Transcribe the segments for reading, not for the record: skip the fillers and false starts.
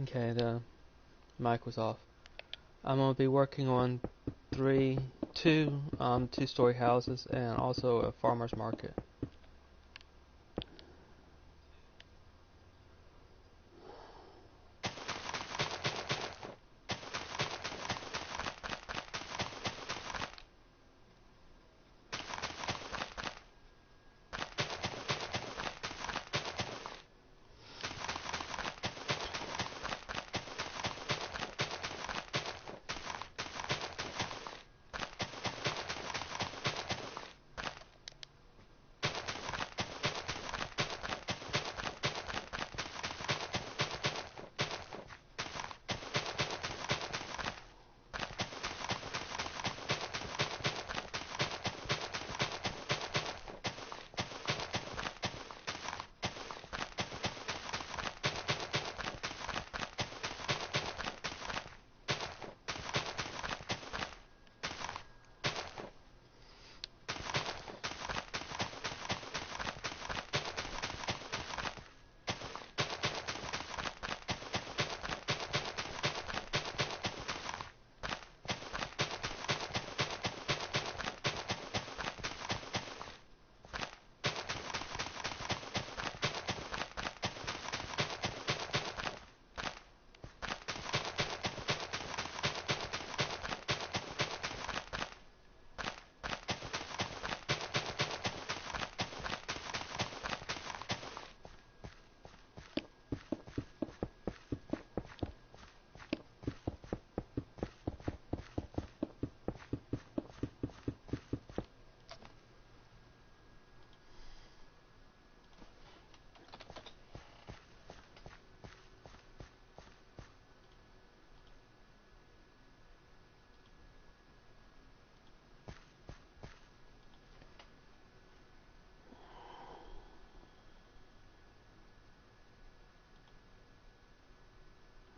Okay, the mic was off. I'm gonna be working on two-story houses and also a farmer's market.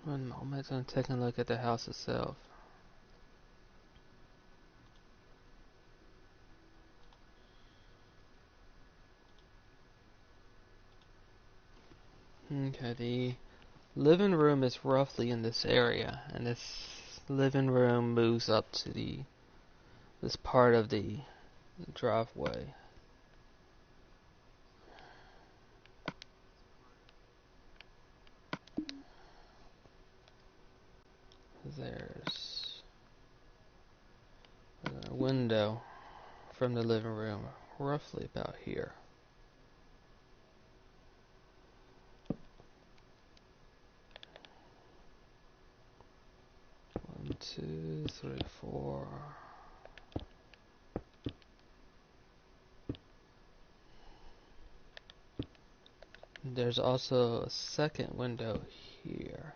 One moment, I'm taking a look at the house itself. Okay, the living room is roughly in this area, and this living room moves up to this part of the driveway. There's a window from the living room, roughly about here. 1, 2, 3, 4. There's also a second window here,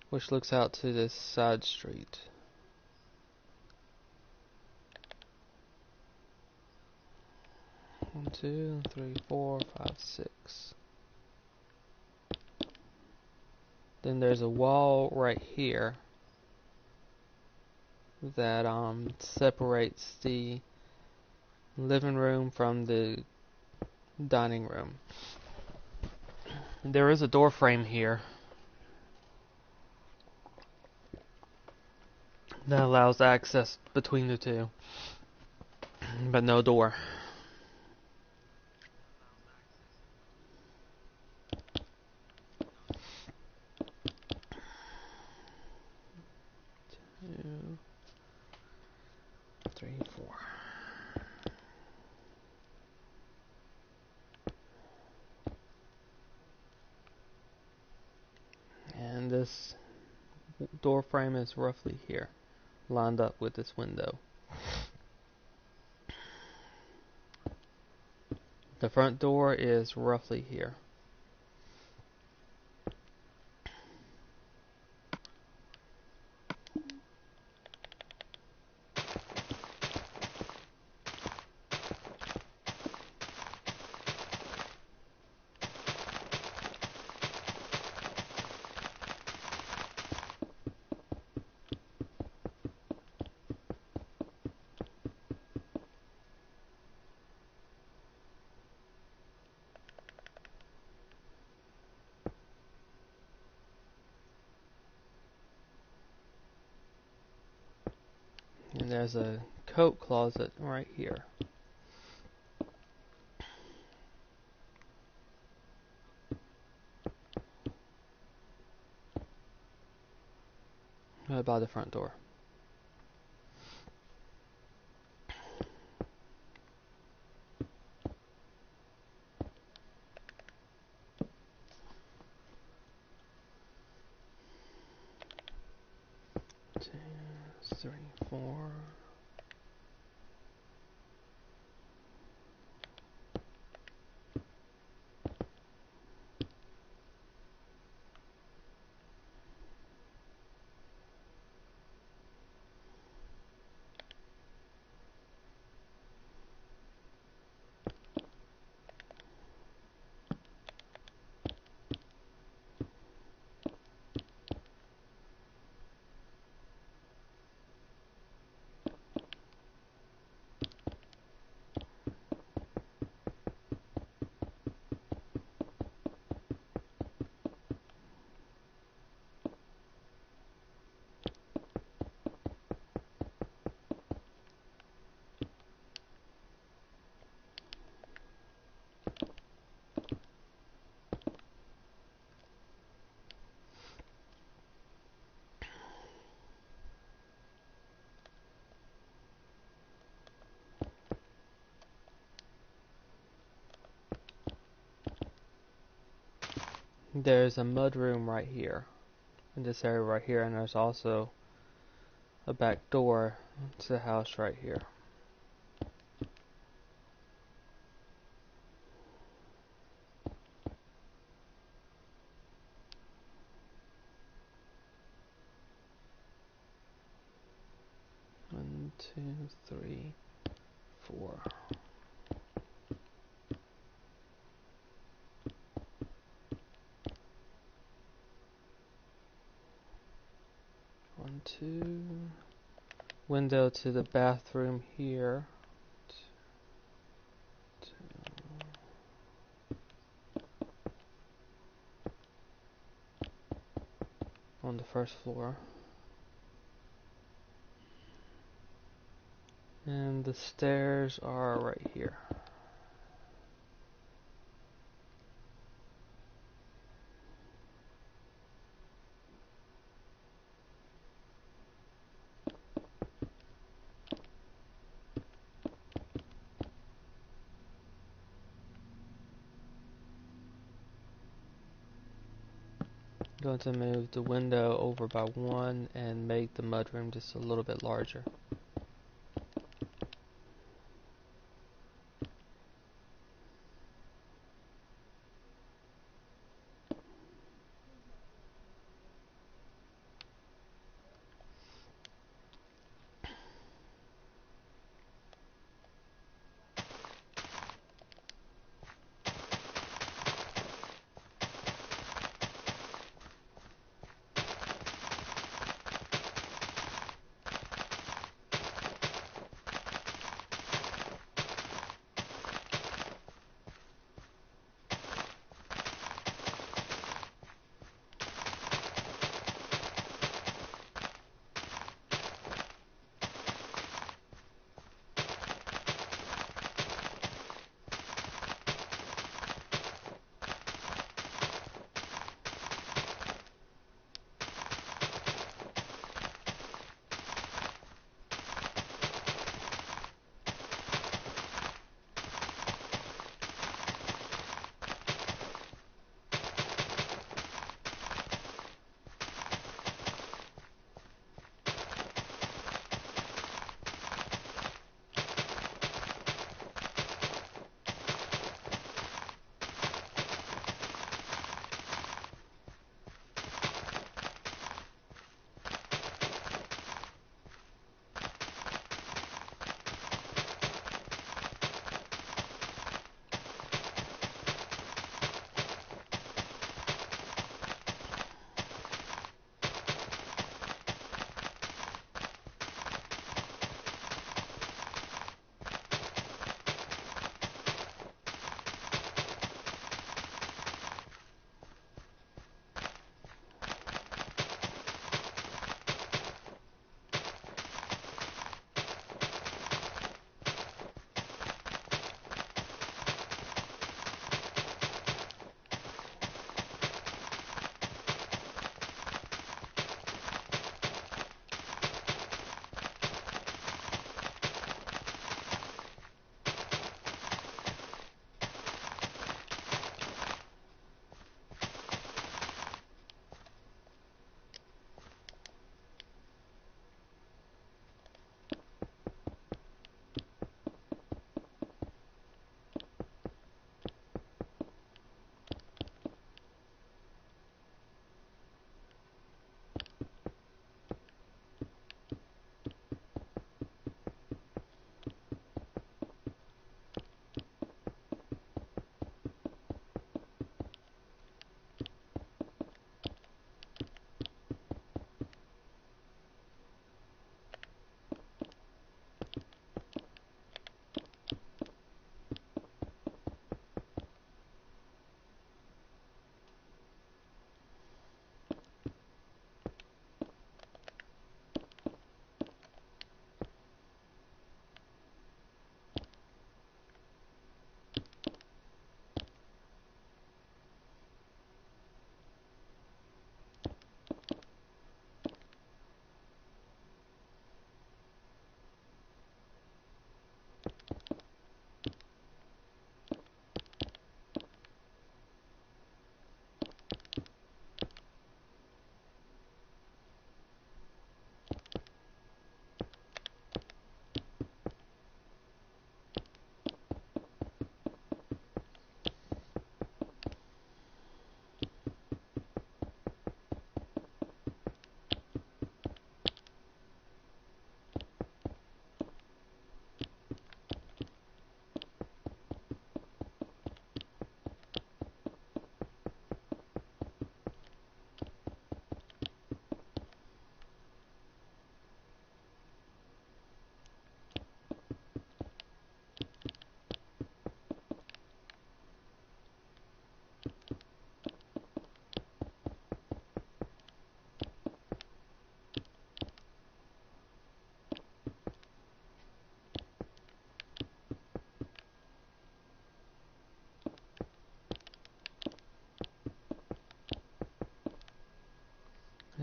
which looks out to this side street. One, two, three, four, five, six. Then there's a wall right here that separates the living room from the dining room. There is a door frame here that allows access between the two, but no door. Two, three, four. And this door frame is roughly here, lined up with this window. The front door is roughly here. And there's a coat closet right here. Right by the front door. Two, three, four. There's a mudroom right here, in this area right here, and there's also a back door to the house right here. One, two, three, four. One, two. Window to the bathroom here. On the first floor. And the stairs are right here. Going to move the window over by one and make the mudroom just a little bit larger.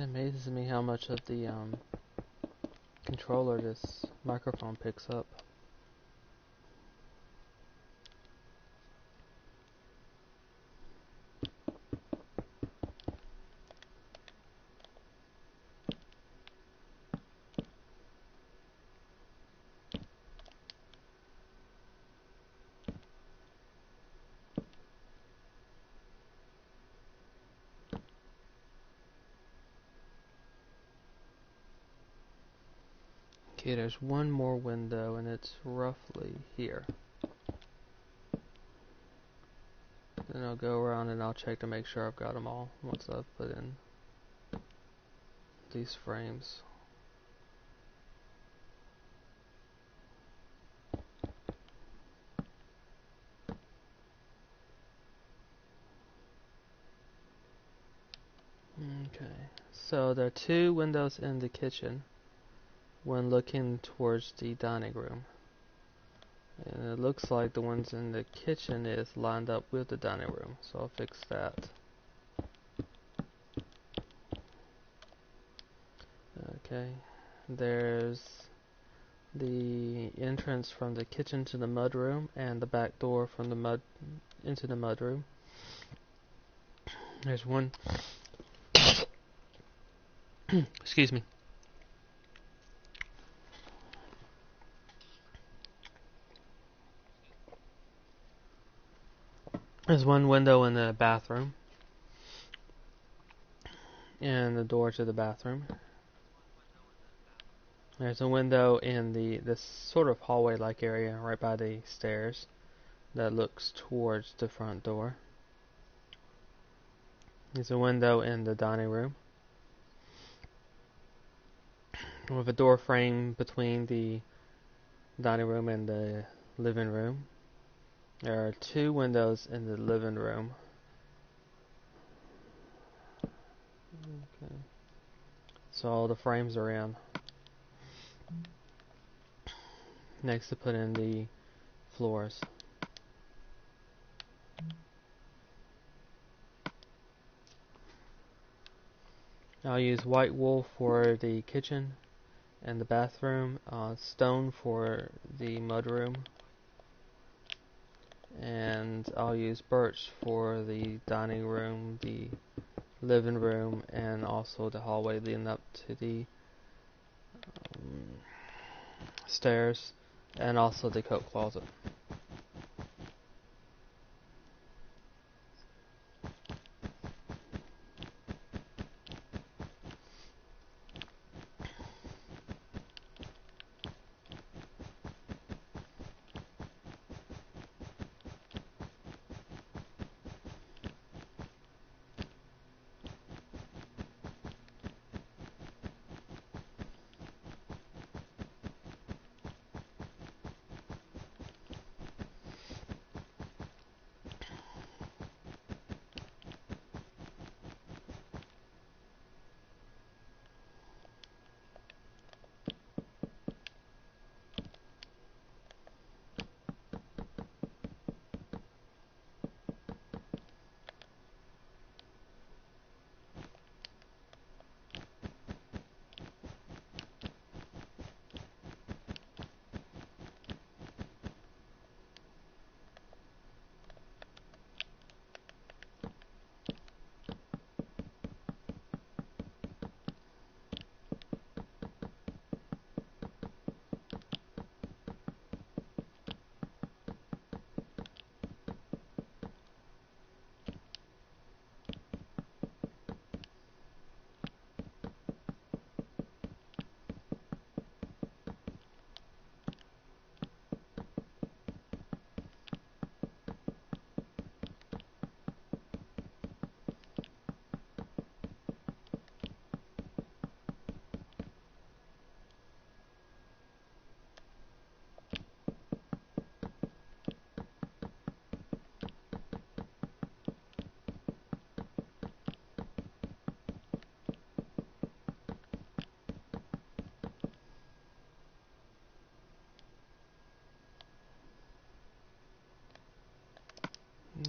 It amazes me how much of the controller this microphone picks up. Okay, there's one more window and it's roughly here. Then I'll go around and I'll check to make sure I've got them all once I've put in these frames. Okay, so there are two windows in the kitchen when looking towards the dining room. And it looks like the ones in the kitchen is lined up with the dining room, so I'll fix that. Okay, there's the entrance from the kitchen to the mudroom and the back door from the into the mudroom. There's one excuse me. There's one window in the bathroom and the door to the bathroom. There's a window in this sort of hallway-like area right by the stairs that looks towards the front door. There's a window in the dining room with a door frame between the dining room and the living room. There are two windows in the living room. Okay. So all the frames are in. Next to put in the floors. I'll use white wool for the kitchen and the bathroom, stone for the mudroom, and I'll use birch for the dining room, the living room, and also the hallway leading up to the stairs, and also the coat closet.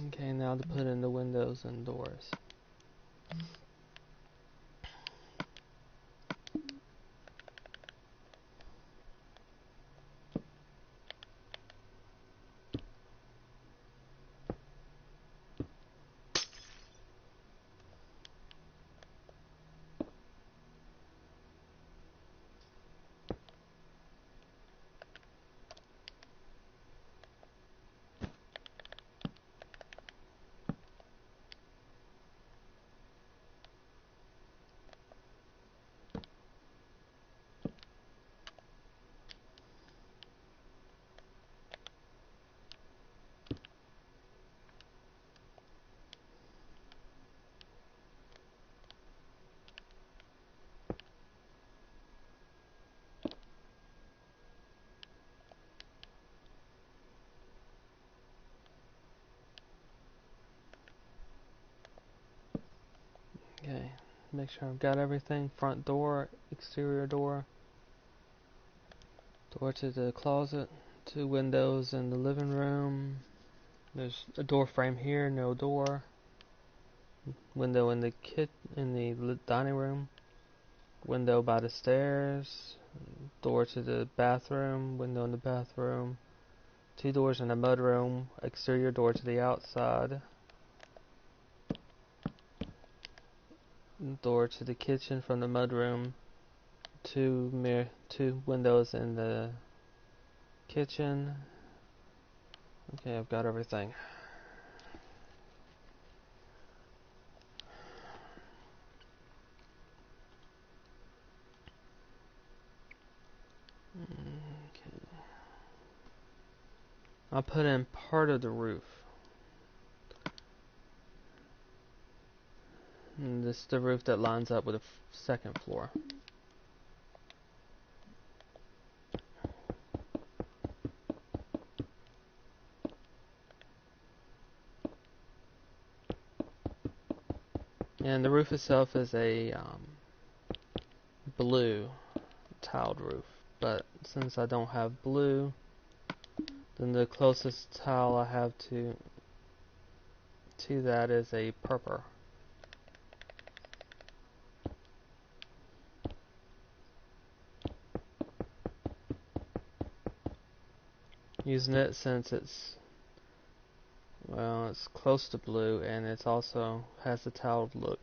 Okay, now to put in the windows and doors. make sure I've got everything. Front door, exterior door, door to the closet, 2 windows in the living room. There's a door frame here, no door. Window in the dining room. Window by the stairs. Door to the bathroom. Window in the bathroom. 2 doors in the mudroom. Exterior door to the outside. Door to the kitchen from the mudroom. 2 windows in the kitchen. Okay, I've got everything. Okay. I'll put in part of the roof. And this is the roof that lines up with the second floor. And the roof itself is a blue tiled roof. But since I don't have blue, then the closest tile I have to that is a purple. Using it since it's close to blue and it's also has the tiled look.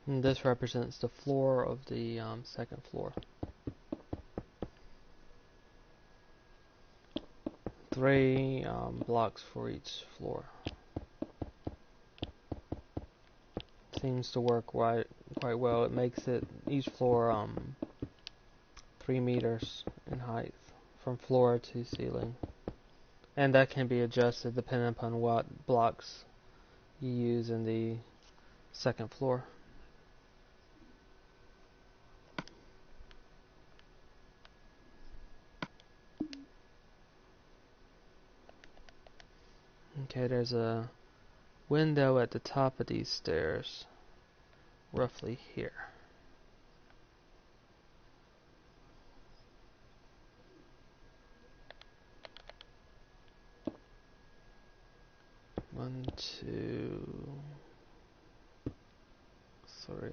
And this represents the floor of the second floor. 3 blocks for each floor. Seems to work quite well. It makes it each floor 3 meters in height from floor to ceiling. And that can be adjusted depending upon what blocks you use in the second floor. Okay, there's a window at the top of these stairs, roughly here. One, two, three.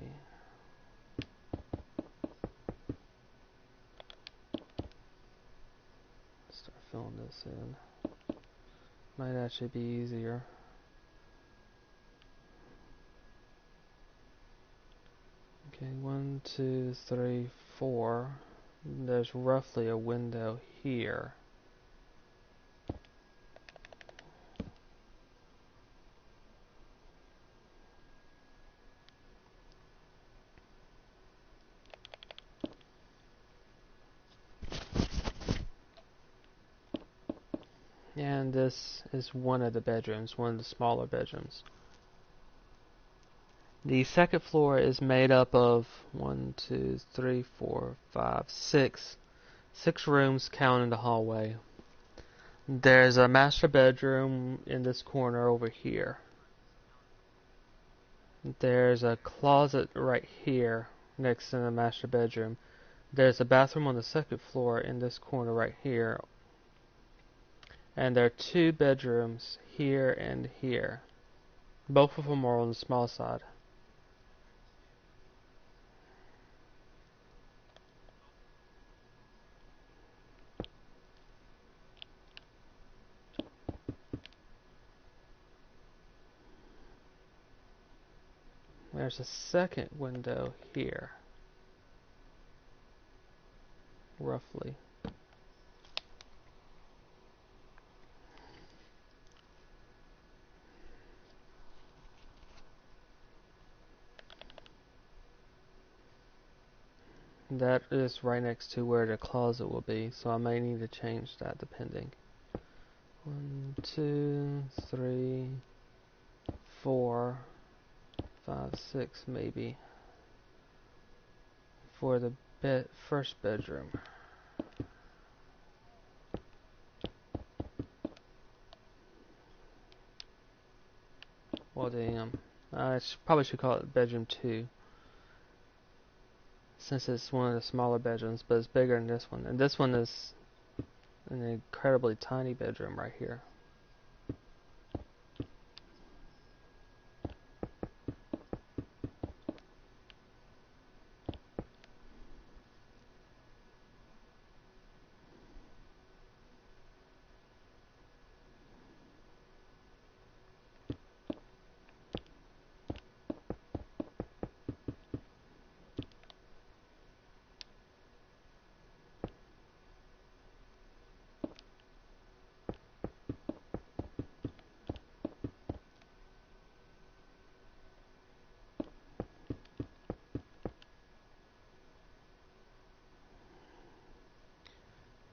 Start filling this in. Might actually be easier. Okay, 1, 2, 3, 4. There's roughly a window here. And this is one of the bedrooms, one of the smaller bedrooms. The second floor is made up of 1, 2, 3, 4, 5, 6. 6 rooms counting the hallway. There's a master bedroom in this corner over here. There's a closet right here next to the master bedroom. There's a bathroom on the second floor in this corner right here. And there are 2 bedrooms here and here. Both of them are on the small side. There's a second window here, roughly. That is right next to where the closet will be, so I may need to change that depending. 1, 2, 3, 4, 5, 6 maybe. For the first bedroom. Well, damn. I probably should call it bedroom 2. Since it's one of the smaller bedrooms, but it's bigger than this one. And this one is an incredibly tiny bedroom right here.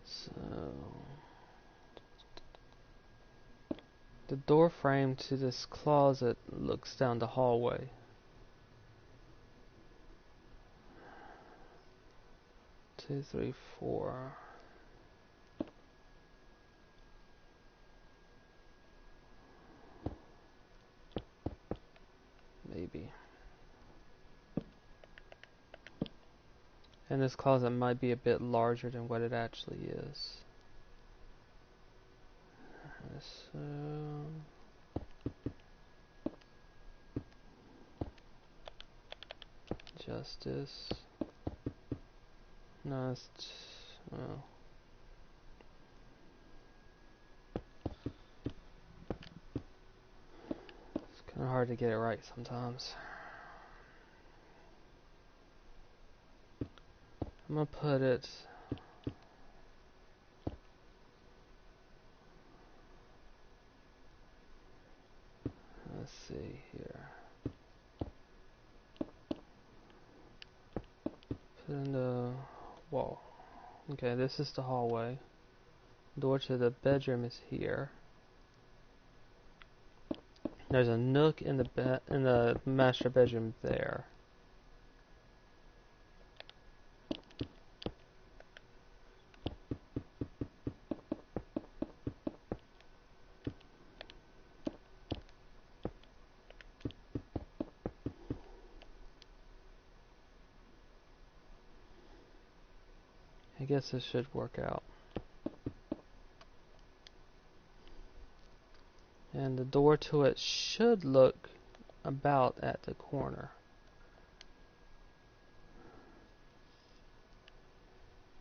So the door frame to this closet looks down the hallway. Two, three, four. Maybe. And this closet might be a bit larger than what it actually is. So justice. No, it's well. It's kind of hard to get it right sometimes. I'm gonna put it. Let's see here. Put in the wall. Okay, this is the hallway. Door to the bedroom is here. There's a nook in the master bedroom there. guess it should work out. And the door to it should look about at the corner.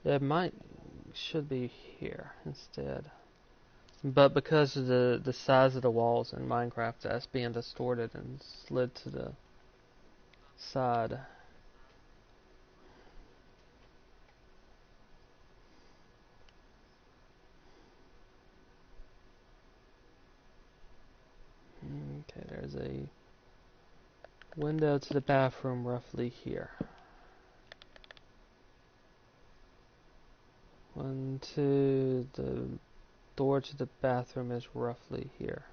It should be here instead. But because of the size of the walls in Minecraft, that's being distorted and slid to the side. Okay, there's a window to the bathroom roughly here. 1, 2, the door to the bathroom is roughly here.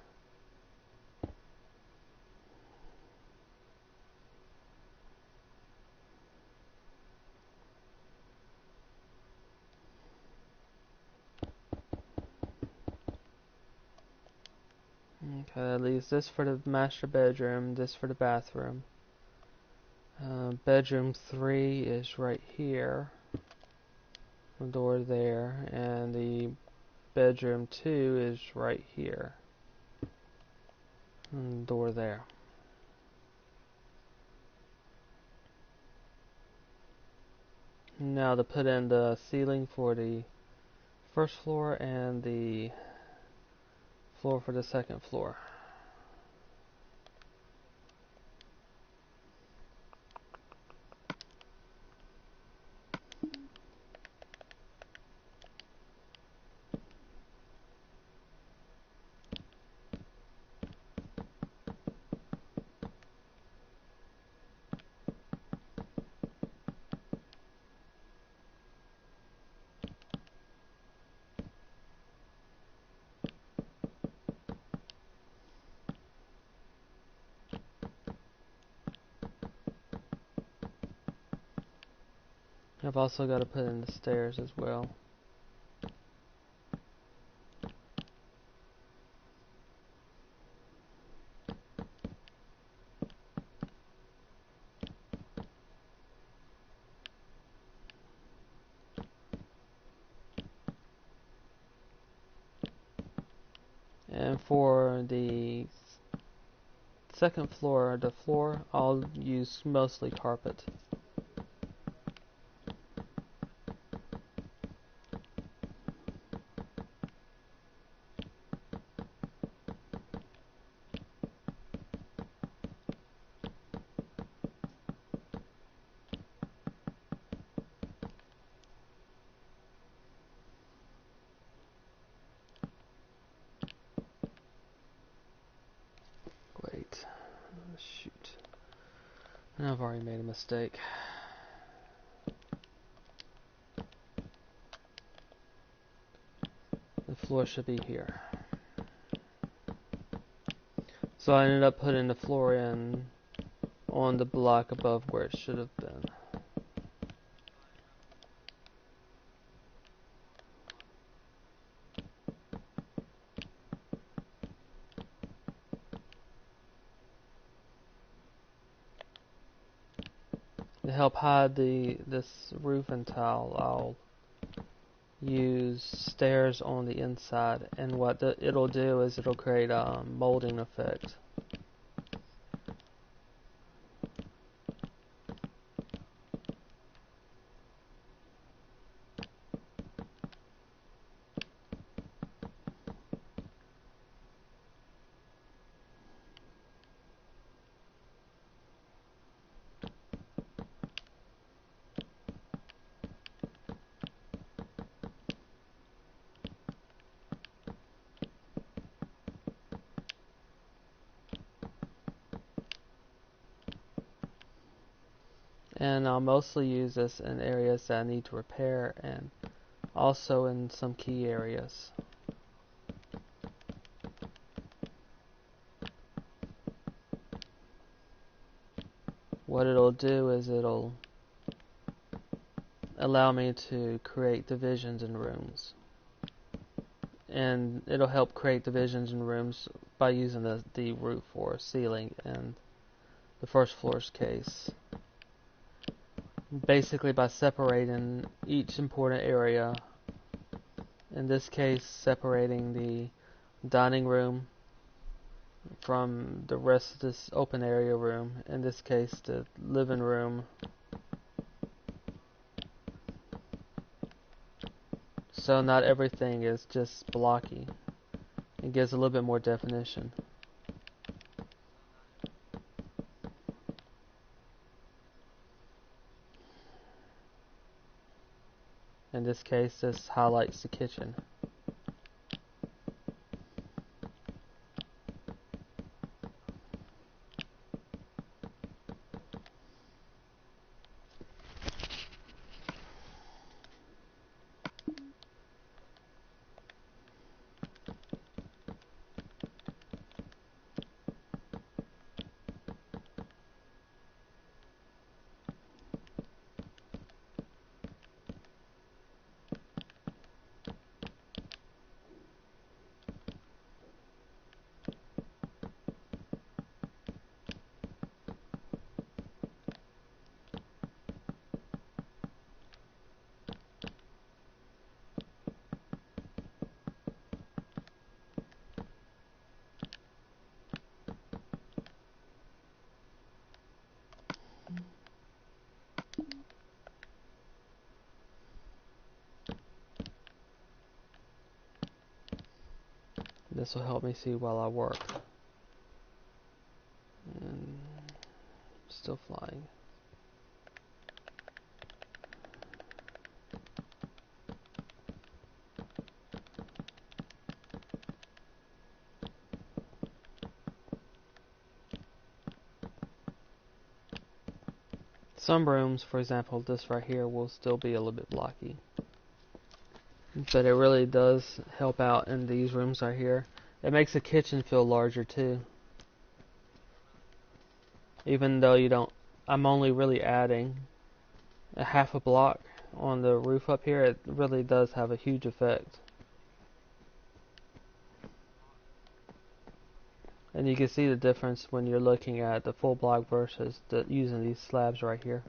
Okay, that leaves this for the master bedroom, this for the bathroom. Bedroom 3 is right here. The door there, and the bedroom 2 is right here. And the door there. Now to put in the ceiling for the first floor and the floor for the second floor. I've also got to put in the stairs as well. And for the second floor, I'll use mostly carpet. Wait. Shoot. I've already made a mistake. The floor should be here. So I ended up putting the floor in on the block above where it should have been. To help hide this roof and tile, I'll use stairs on the inside, and what it'll do is it'll create a molding effect. And I'll mostly use this in areas that I need to repair, and also in some key areas. What it'll do is it'll allow me to create divisions in rooms. And it'll help create divisions in rooms by using the roof or ceiling in the first floor's case. basically by separating each important area. In this case, separating the dining room from the rest of this open area room. In this case, the living room. So not everything is just blocky. It gives a little bit more definition. In this case, this highlights the kitchen. This will help me see while I work. And still flying. Some rooms, for example, this right here will still be a little bit blocky. But it really does help out in these rooms right here. It makes the kitchen feel larger too. Even though you don't, I'm only really adding a half a block on the roof up here, it really does have a huge effect. And you can see the difference when you're looking at the full block versus using these slabs right here.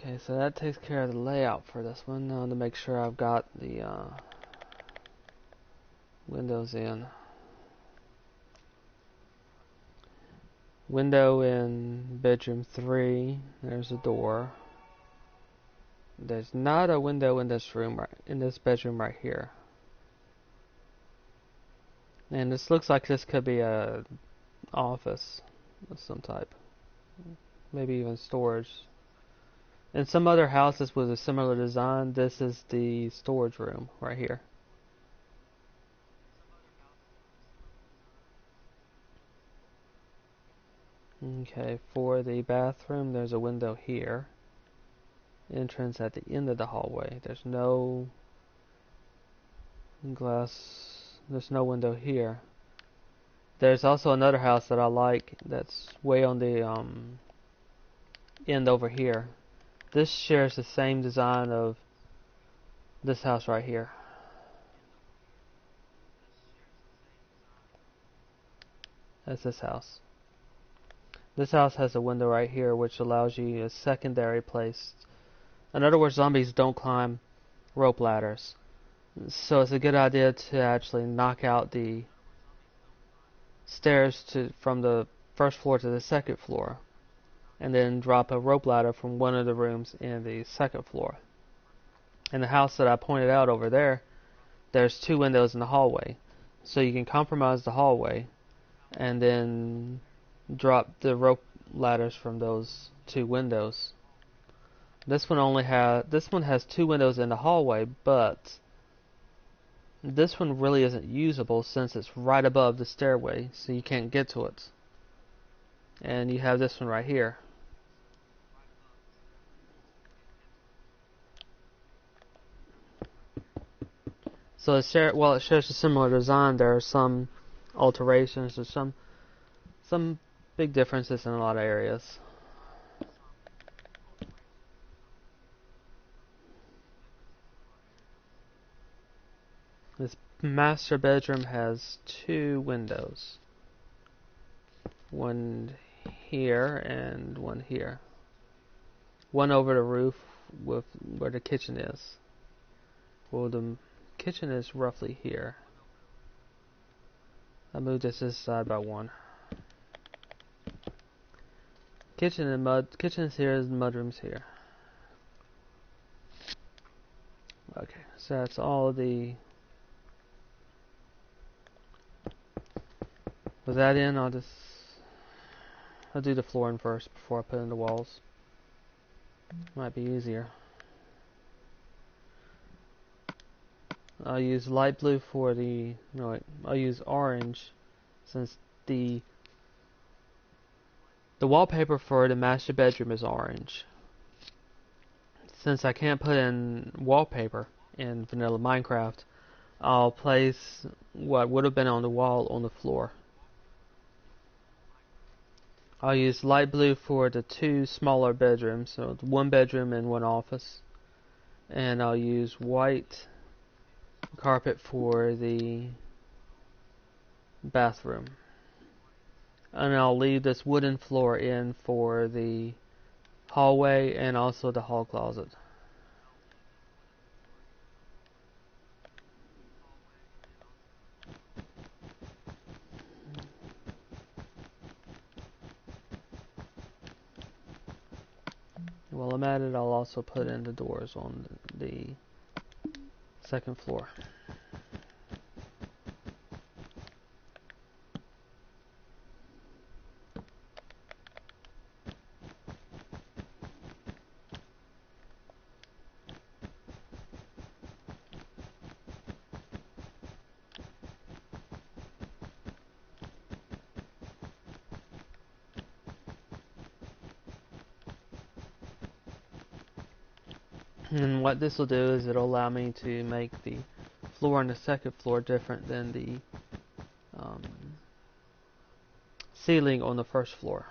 Okay, so that takes care of the layout for this one. Now to make sure I've got the windows in. Window in bedroom 3. There's a door. There's not a window in this room, in this bedroom right here. And this looks like this could be a office of some type. Maybe even storage. In some other houses with a similar design, this is the storage room right here. Okay, for the bathroom, there's a window here. Entrance at the end of the hallway. There's no glass, there's no window here. There's also another house that I like that's way on the end over here. This shares the same design of this house right here. That's this house. This house has a window right here which allows you a secondary place. In other words, zombies don't climb rope ladders. So it's a good idea to actually knock out the stairs from the first floor to the second floor, and then drop a rope ladder from one of the rooms in the second floor. In the house that I pointed out over there, there's 2 windows in the hallway. So you can compromise the hallway and then drop the rope ladders from those 2 windows. This one has 2 windows in the hallway, but this one really isn't usable since it's right above the stairway, so you can't get to it. And you have this one right here. So it shares a similar design. There are some alterations, or some big differences in a lot of areas. This master bedroom has 2 windows. One here and one here. One over the roof with where the kitchen is. Well, the kitchen is roughly here. I moved this side by 1. Kitchen is here, and mudroom's here. Okay, so that's all the. With that in, I'll do the flooring first before I put in the walls. Might be easier. I'll use light blue for the. No, wait, I'll use orange, since the wallpaper for the master bedroom is orange. Since I can't put in wallpaper in vanilla Minecraft, I'll place what would have been on the wall on the floor. I'll use light blue for the 2 smaller bedrooms, so 1 bedroom and 1 office. And I'll use white carpet for the bathroom. And I'll leave this wooden floor in for the hallway and also the hall closet. While I'm at it, I'll also put in the doors on the second floor. And what this will do is it'll allow me to make the floor on the second floor different than the ceiling on the first floor.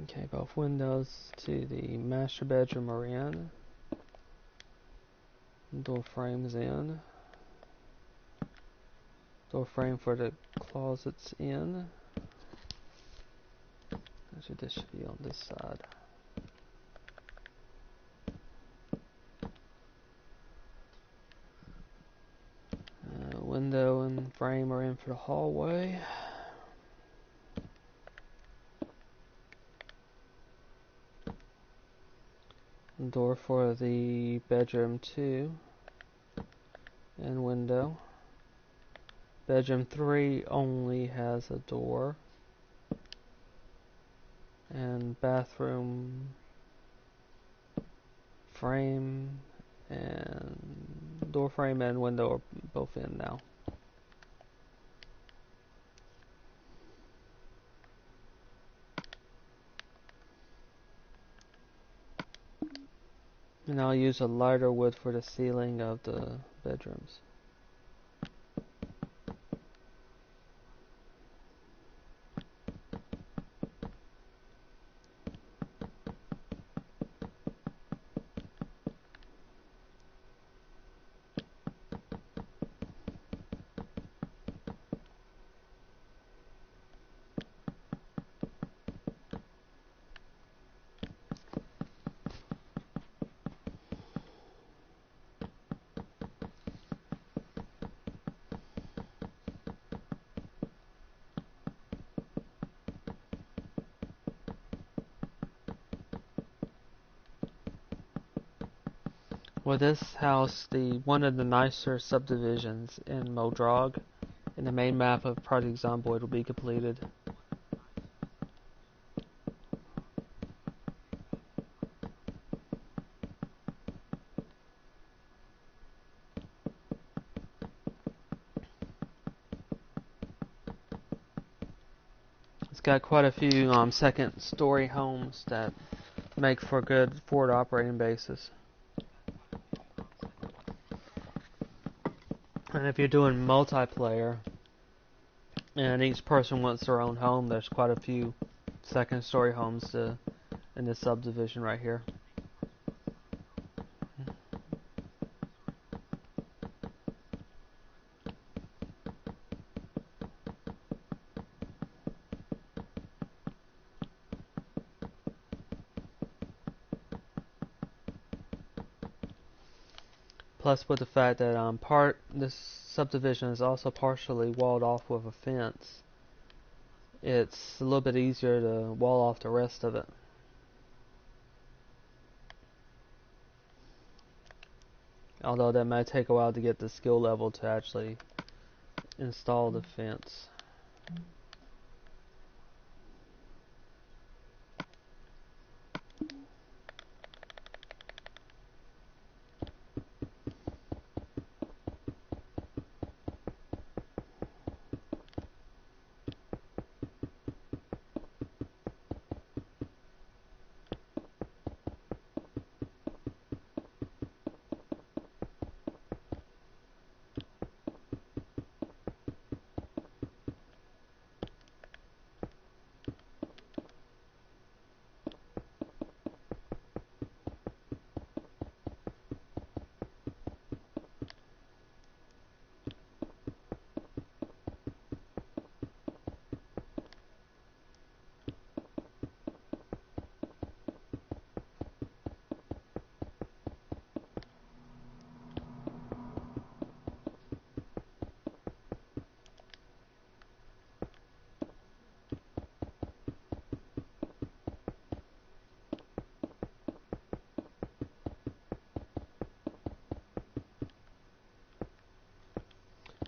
Okay, both windows to the master bedroom are in. Door frames in. Door frame for the closets in. Actually, this should be on this side. Window and frame are in for the hallway. Door for the bedroom 2 and window. Bedroom 3 only has a door. And bathroom frame and door frame and window are both in now. And I'll use a lighter wood for the ceiling of the bedrooms. Well, this house, one of the nicer subdivisions in Muldraugh, and the main map of Project Zomboid will be completed. It's got quite a few second-story homes that make for a good forward operating bases. And if you're doing multiplayer, and each person wants their own home, there's quite a few second-story homes in this subdivision right here. Plus, with the fact that this subdivision is also partially walled off with a fence, it's a little bit easier to wall off the rest of it. Although that might take a while to get the skill level to actually install the fence.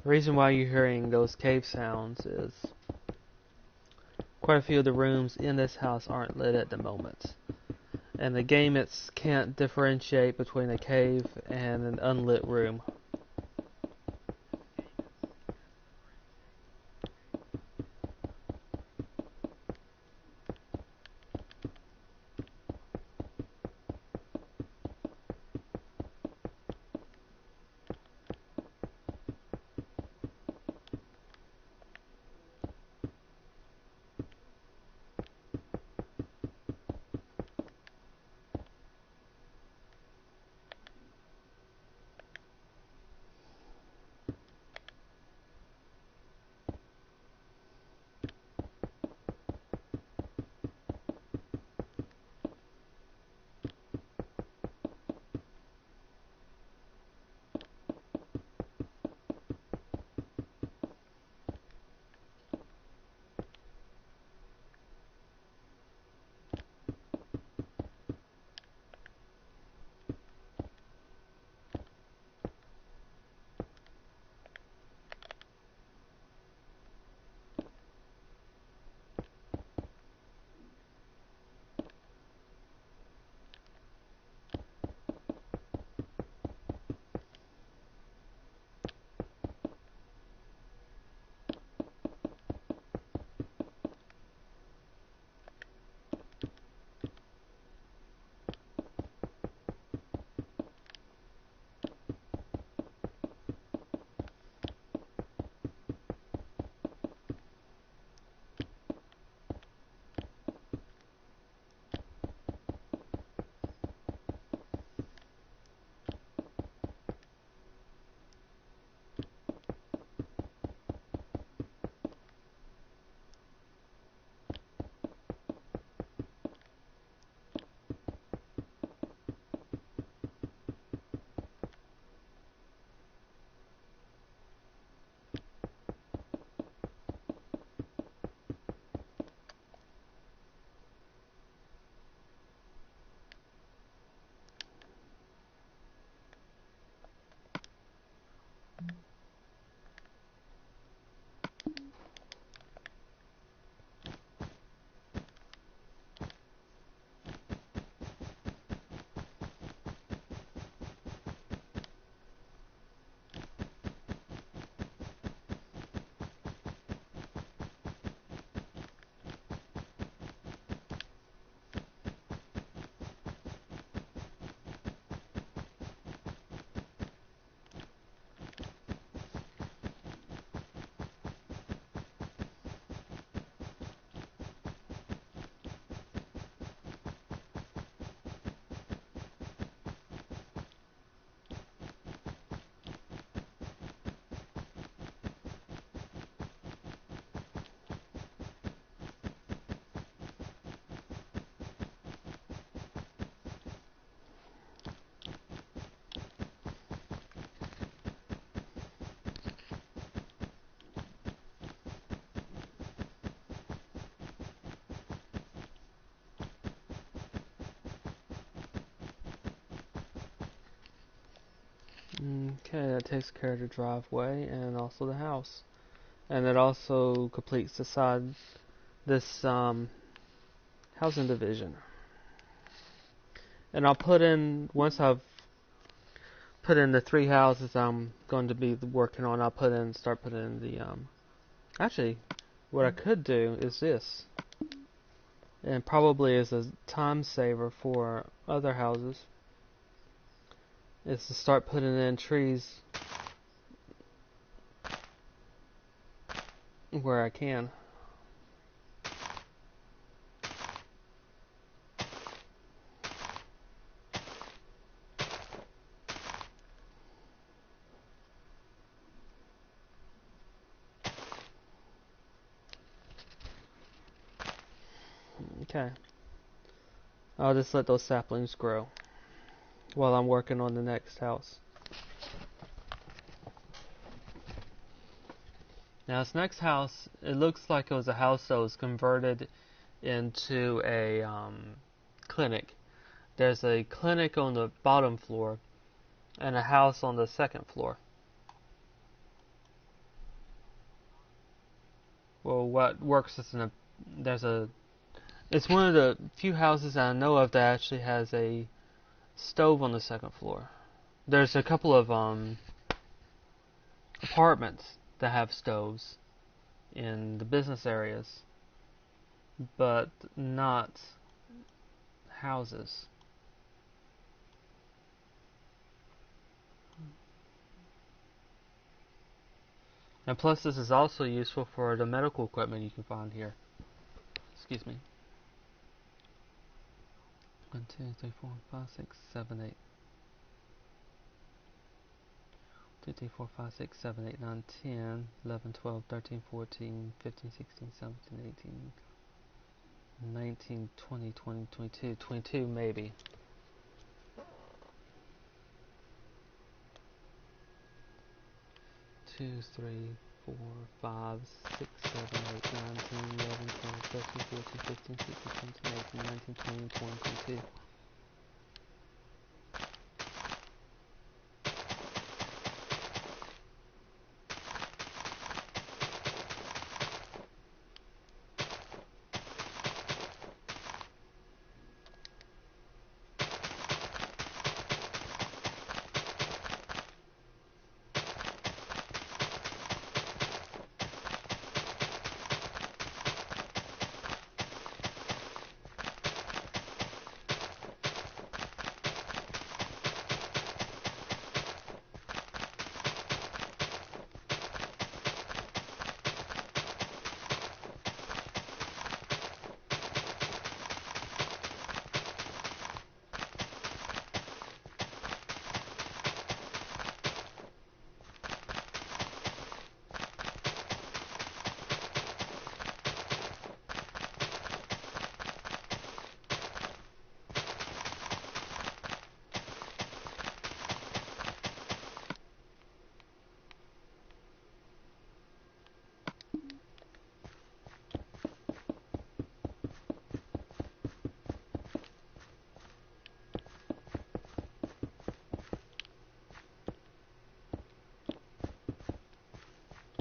The reason why you're hearing those cave sounds is quite a few of the rooms in this house aren't lit at the moment. And the game can't differentiate between a cave and an unlit room. Okay, that takes care of the driveway and also the house. And it also completes the side, this housing division. And I'll put in, once I've put in the 3 houses I'm going to be working on, start putting in the, actually, what I could do is this. And probably is a time saver for other houses, is to start putting in trees where I can. Okay. I'll just let those saplings grow while I'm working on the next house. Now this next house, it looks like it was a house that was converted into a clinic. There's a clinic on the bottom floor and a house on the second floor. Well, what works is it's one of the few houses that I know of that actually has a stove on the second floor. There's a couple of apartments that have stoves in the business areas, but not houses. And plus this is also useful for the medical equipment you can find here. Excuse me. 1, 2, 3, 4, 5, 6, 7, 8. 2, 3, 4, 5, 6, 7, 8, 9, 10, 11, 12, 13, 14, 15, 16, 17, 18, 19, 20, 20, 22, 22 maybe. Two, 3, 4, 5, 6, 7, 8, 9, 10, 11, 12, 13, 14, 15, 16, 17, 18, 19, 20, 21, 22.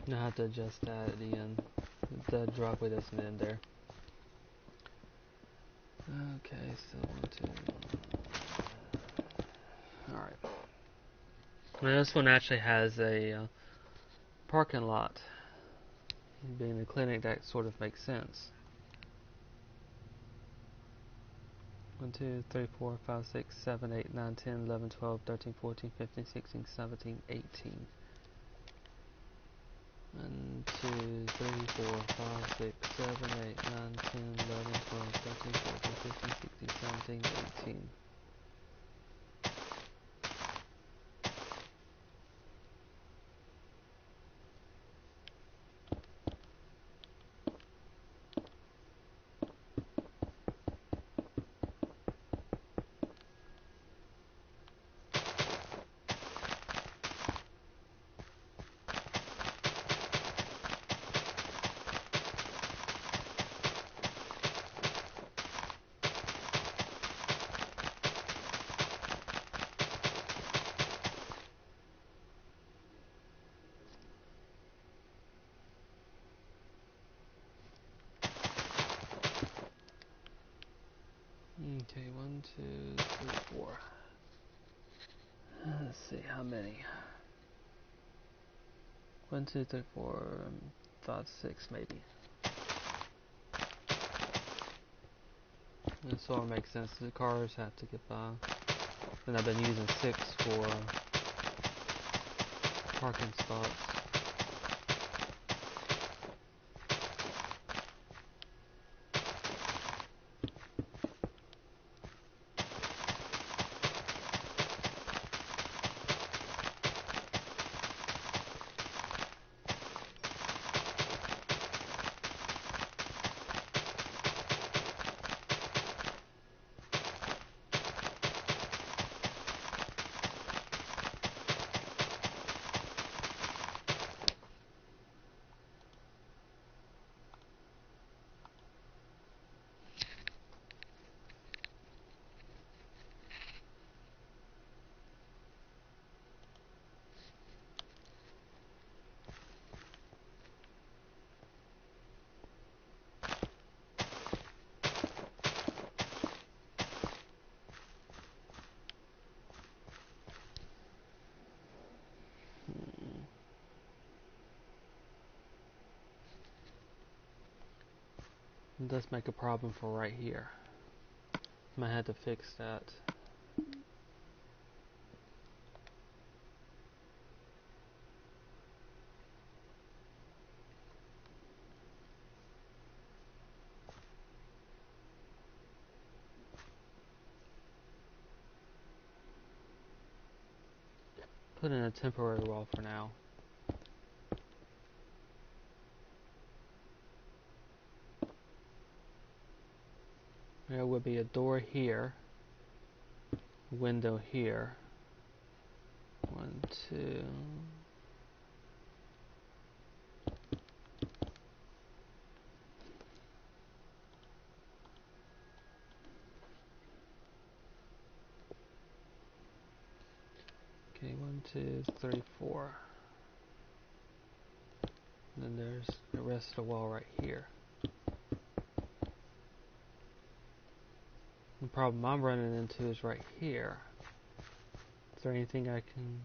Now I have to adjust that at the end. The driveway doesn't end there. Okay, so 1, 2. Alright. Now this one actually has a parking lot. Being a clinic, that sort of makes sense. 1, 2, 3, 4, 5, 6, 7, 8, 9, 10, 11, 12, 13, 14, 15, 16, 17, 18. 1, 2, 3, 4, 5, 6, 7, 8, 9, 10, 11, 12, 13, 14, 15, 16, 17, 18. Okay, 1, 2, 3, 4. Let's see how many. 1, 2, 3, 4, 5, 6 maybe. That sort of makes sense. The cars have to get by. And I've been using 6 for parking spots. It does make a problem for right here. Might have to fix that. Put in a temporary wall for now. There would be a door here, window here. 1, 2. Okay, 1, 2, 3, 4. And then there's the rest of the wall right here. The problem I'm running into is right here. Is there anything I can...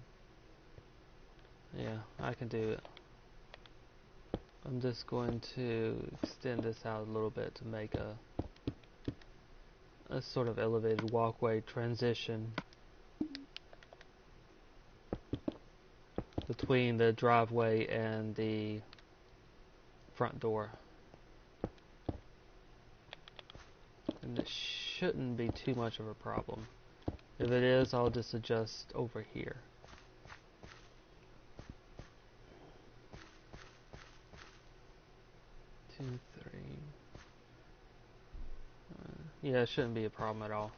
Yeah, I can do it. I'm just going to extend this out a little bit to make a sort of elevated walkway transition between the driveway and the front door. And it shouldn't be too much of a problem. If it is, I'll just adjust over here. Two, three. Yeah, it shouldn't be a problem at all.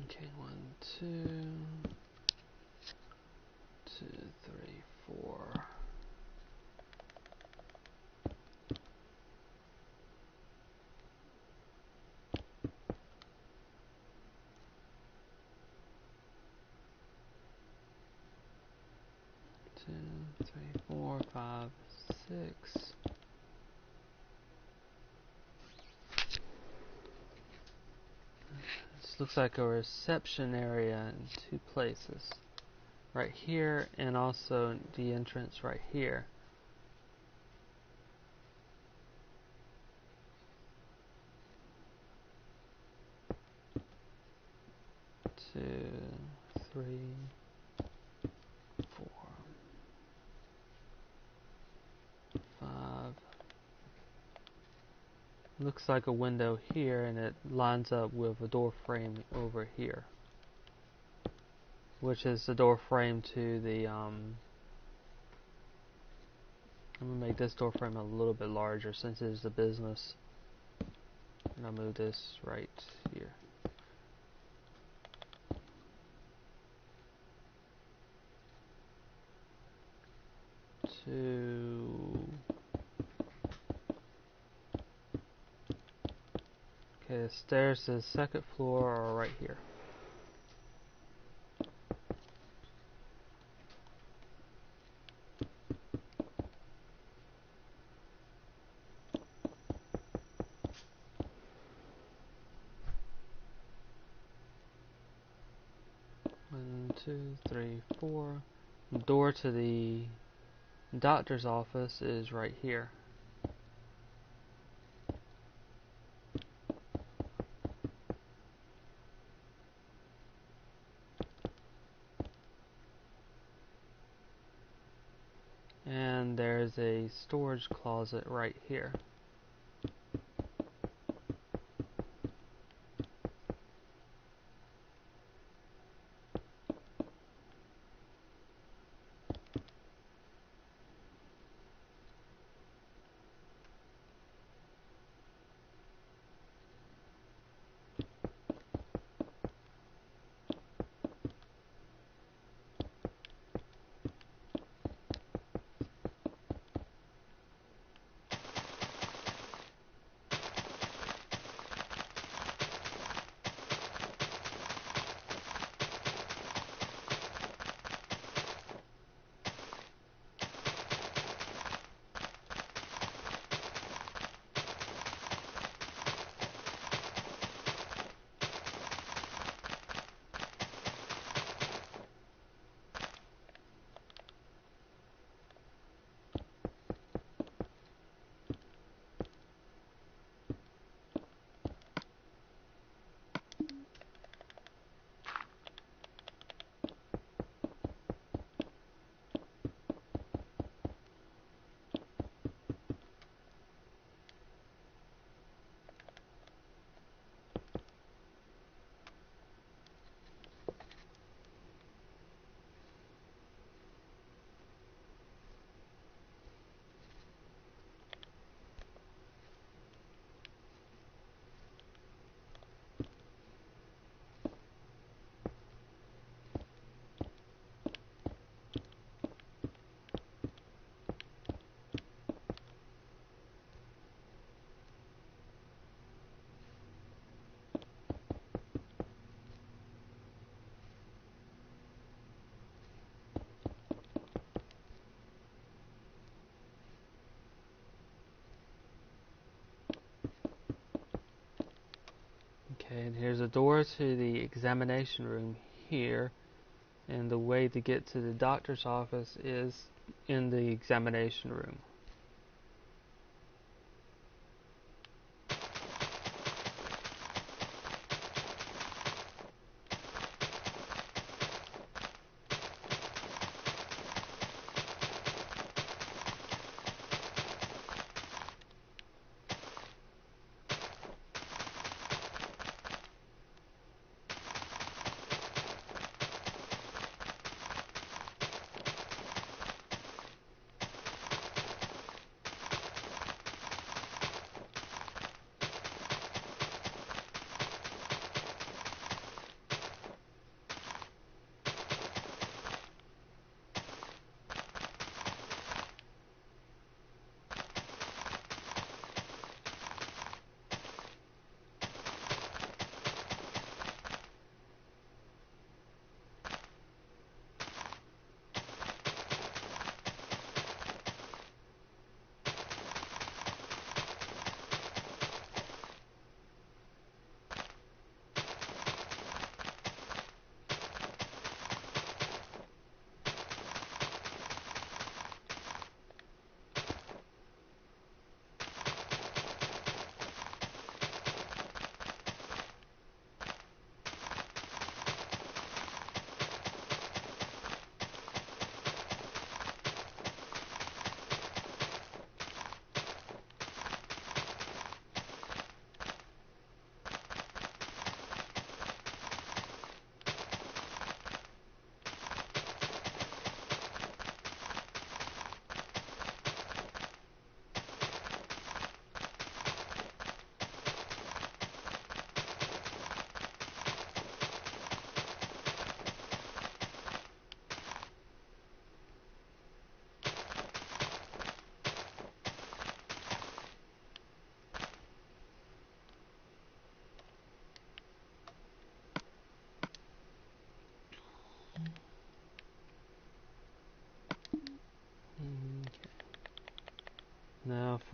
Okay, 1, 2, 2, 3, 4. Two, three, 4, 5, 6. This looks like a reception area in two places. Right here, and also the entrance right here. Two, three, four, five. Looks like a window here, and it lines up with a door frame over here, which is the door frame to the I'm gonna make this door frame a little bit larger since it is a business, and I'll move this right here. Okay, the stairs to the second floor are right here. One, two, three, four. The door to the doctor's office is right here. And there's a storage closet right here. Okay, and here's a door to the examination room here, and the way to get to the doctor's office is in the examination room.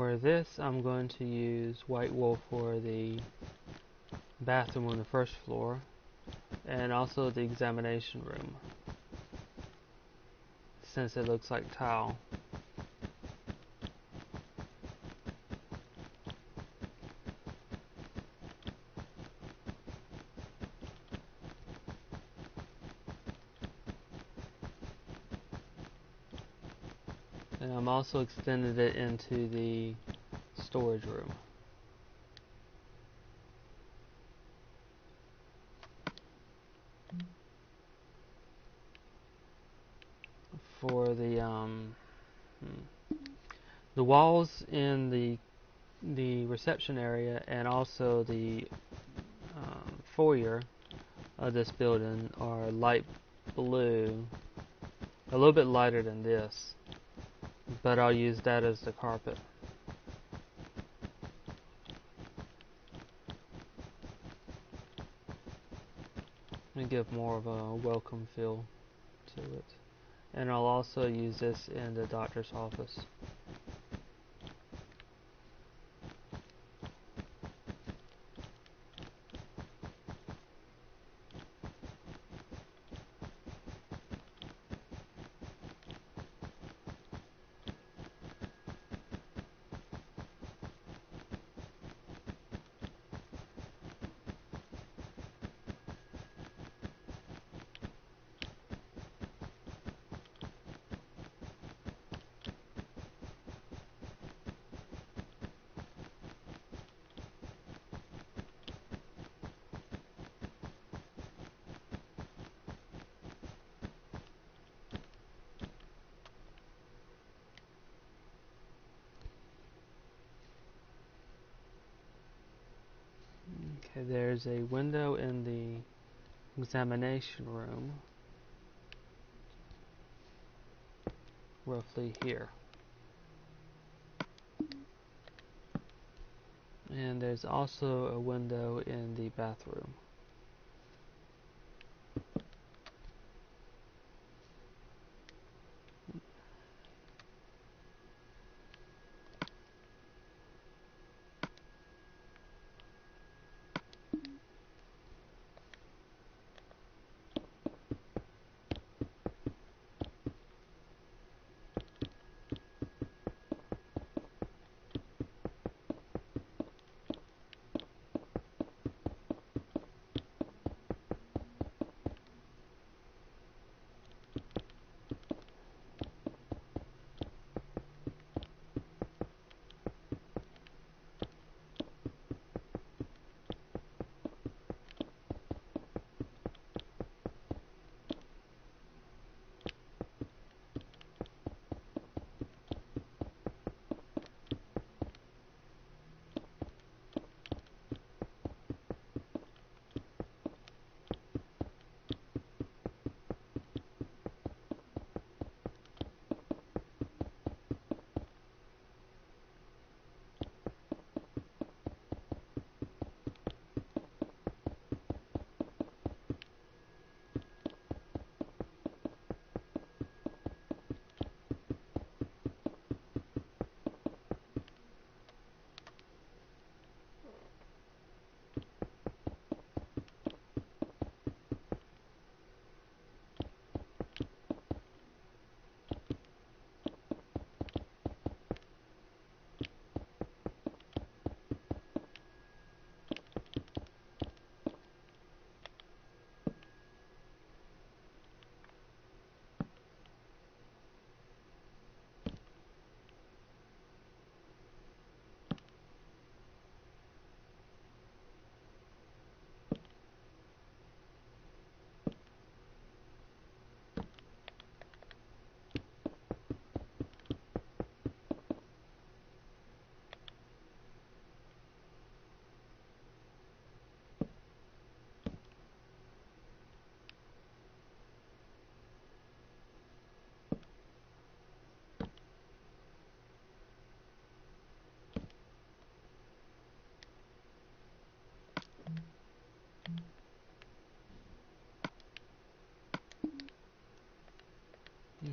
for this, I'm going to use white wool for the bathroom on the first floor, and also the examination room, since it looks like tile. And I'm also extended it into the storage room. For the walls in the reception area and also the foyer of this building are light blue, a little bit lighter than this, but I'll use that as the carpet. And give more of a welcome feel to it. And I'll also use this in the doctor's office. Okay, there's a window in the examination room, roughly here. And there's also a window in the bathroom.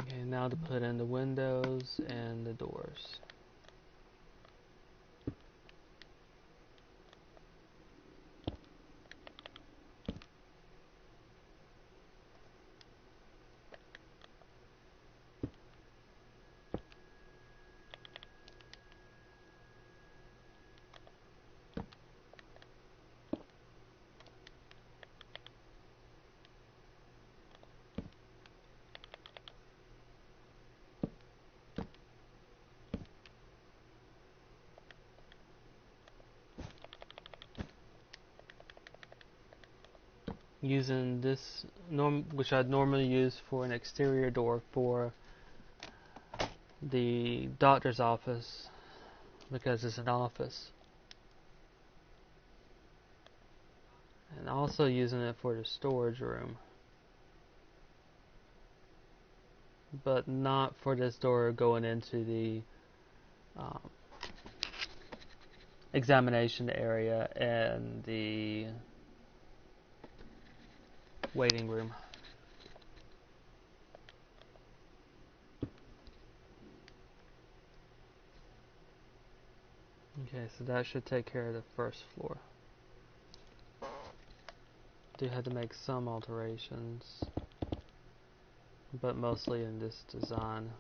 Okay, now to put in the windows and the doors. using this which I'd normally use for an exterior door for the doctor's office because it's an office, and also using it for the storage room, but not for this door going into the examination area and the waiting room. Okay, so that should take care of the first floor. Do have to make some alterations, but mostly in this design.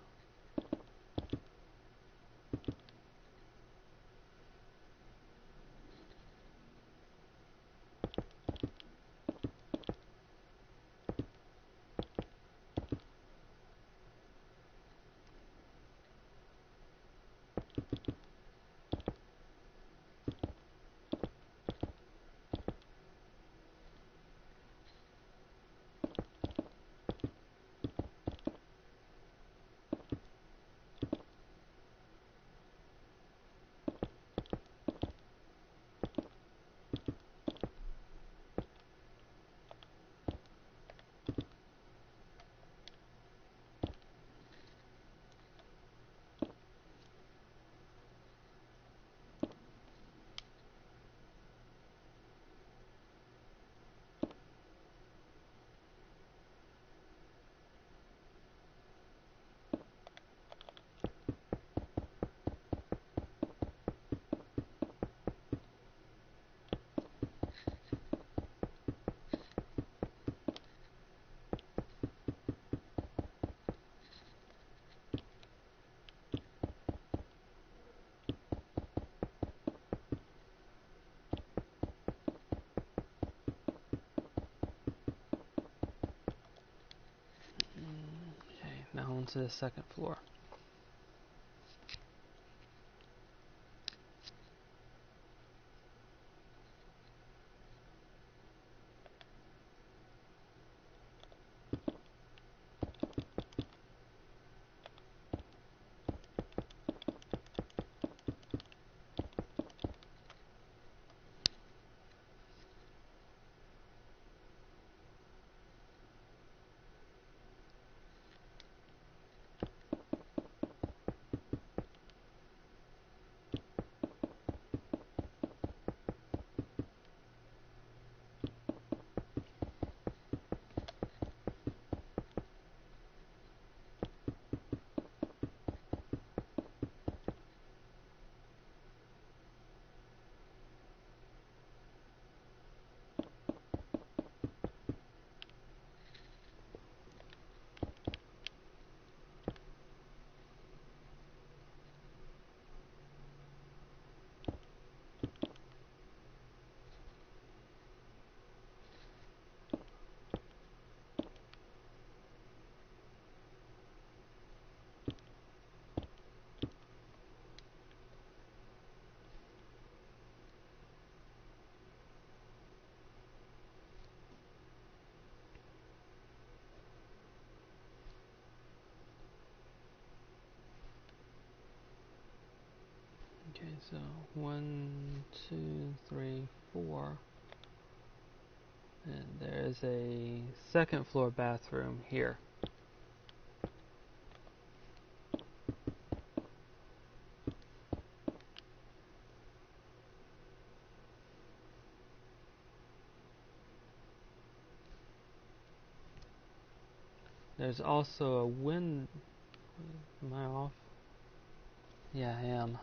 Now onto the second floor. Okay, so 1, 2, 3, 4. And there's a second floor bathroom here. There's also a wind. Am I off? Yeah, I am.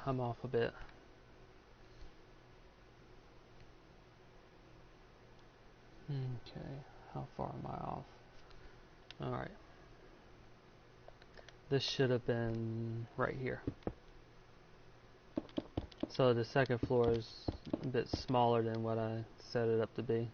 I'm off a bit. Okay, how far am I off? Alright. This should have been right here. So the second floor is a bit smaller than what I set it up to be.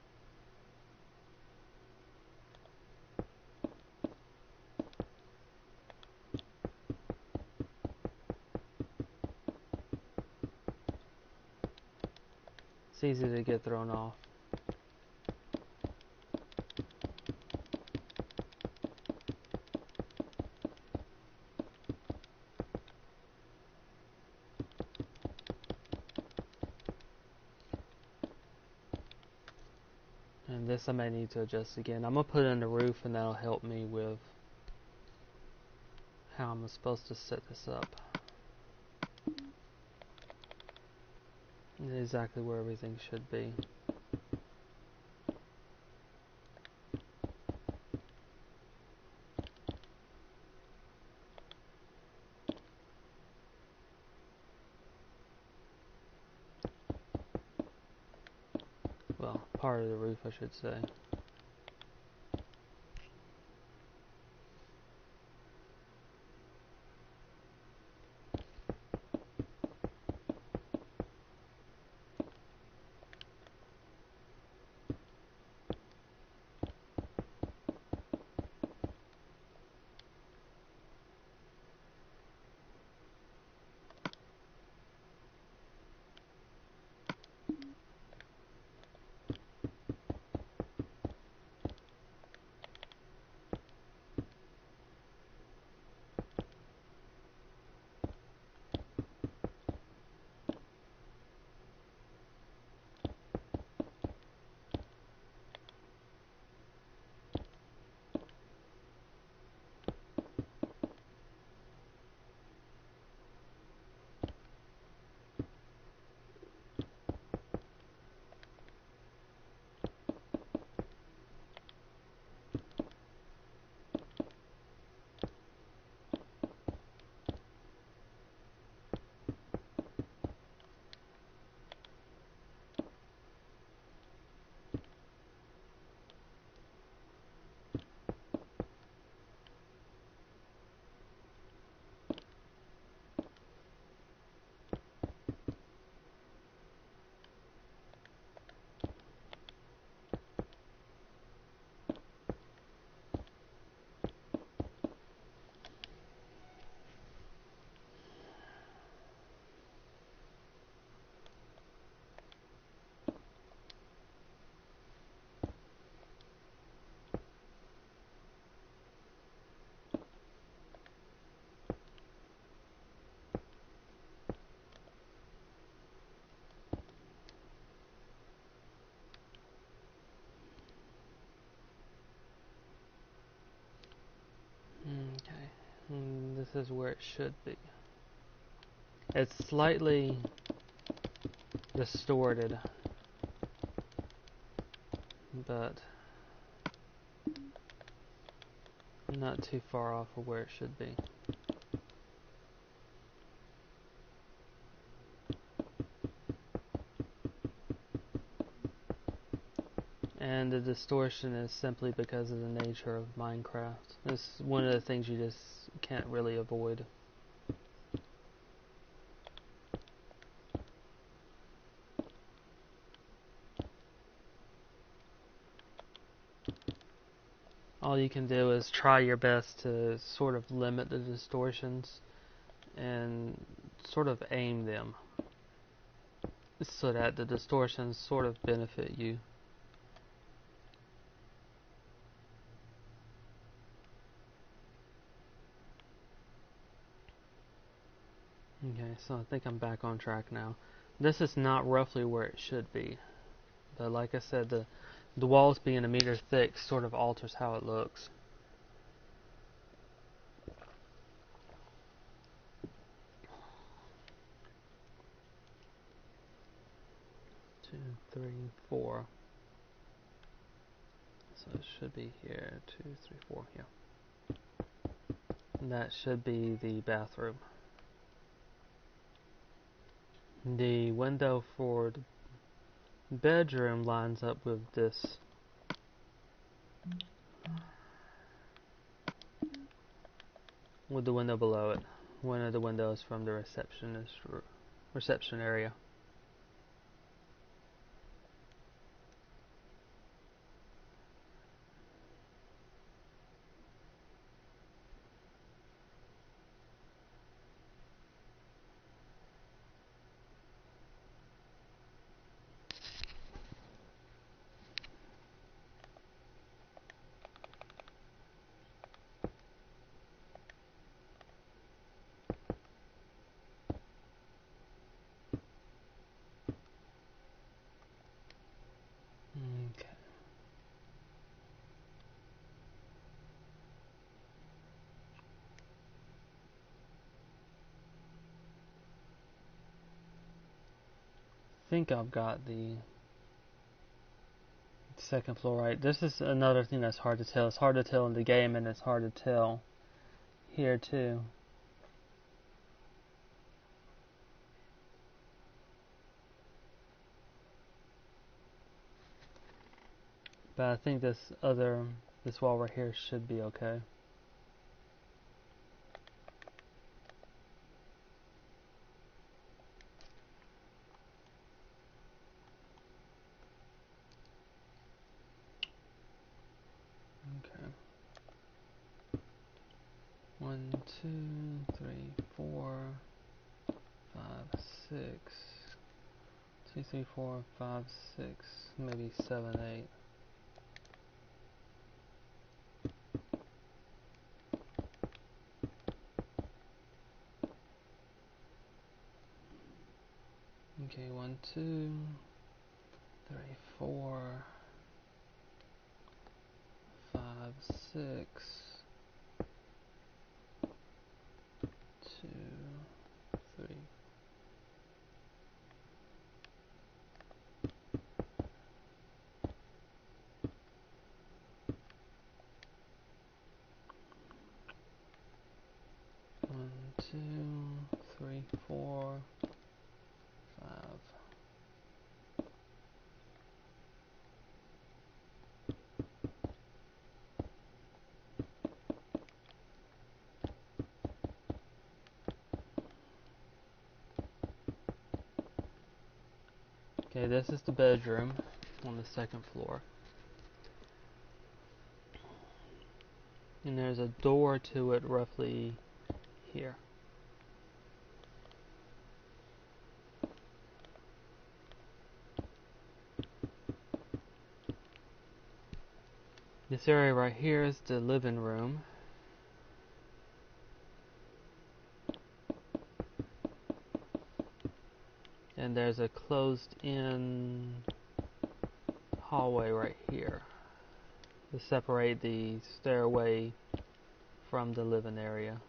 It's easy to get thrown off. And this I may need to adjust again. I'm going to put in the roof, and that'll help me with how I'm supposed to set this up. And exactly where everything should be. Well, part of the roof, I should say. Okay, and this is where it should be. It's slightly distorted, but not too far off of where it should be. And the distortion is simply because of the nature of Minecraft. It's one of the things you just can't really avoid. All you can do is try your best to sort of limit the distortions and sort of aim them so that the distortions sort of benefit you. Okay, so I think I'm back on track now. This is not roughly where it should be, but like I said, the walls being a meter thick sort of alters how it looks. 2, 3, 4. So it should be here. 2, 3, 4. Yeah. And that should be the bathroom. The window for the bedroom lines up with this. With the window below it. One of the windows from the reception area. think I've got the second floor right. This is another thing that's hard to tell. It's hard to tell in the game, and it's hard to tell here too. But I think this wall right here should be okay. Okay. 1, 2, 3, 4, 5, 6. 2, 3, 4, 5, 6, maybe 7, 8. Okay, 1, 2, 3, 4, 5, 6, 2, 3. One, 2, 3, 4, 5. Okay, this is the bedroom on the second floor. And there's a door to it roughly here. This area right here is the living room. And there's a closed-in hallway right here to separate the stairway from the living area.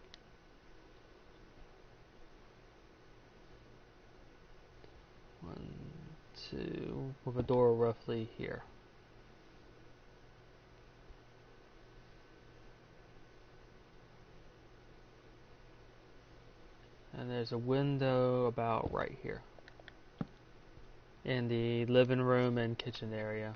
One, two, with a door roughly here. And there's a window about right here in the living room and kitchen area.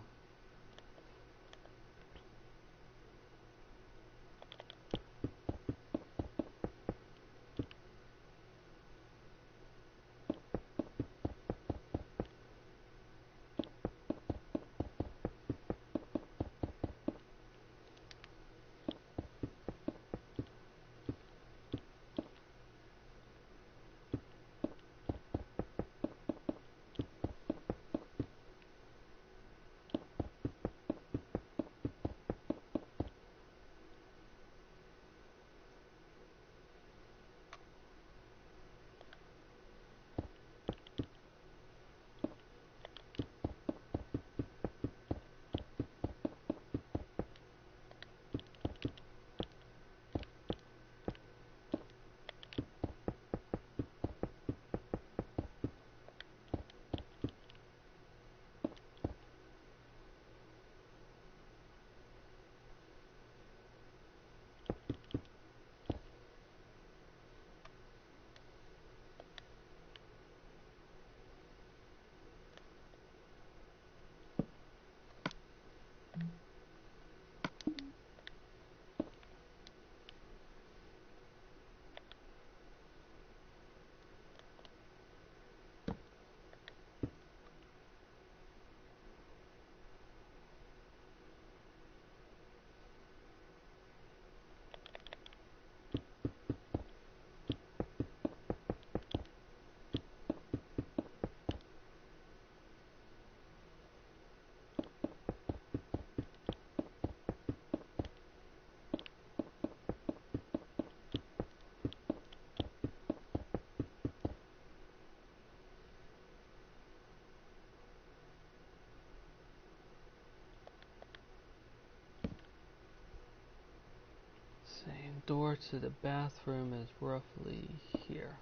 Same door to the bathroom is roughly here.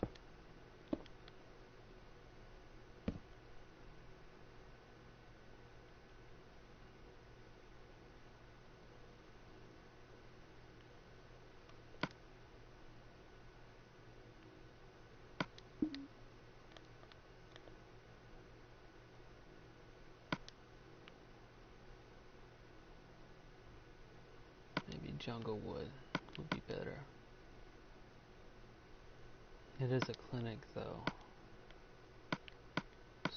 think jungle wood would be better. It is a clinic though,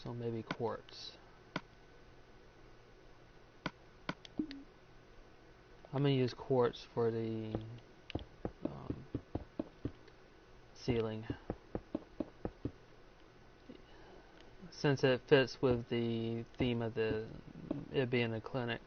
so maybe quartz. I'm gonna use quartz for the ceiling, since it fits with the theme of it being a clinic.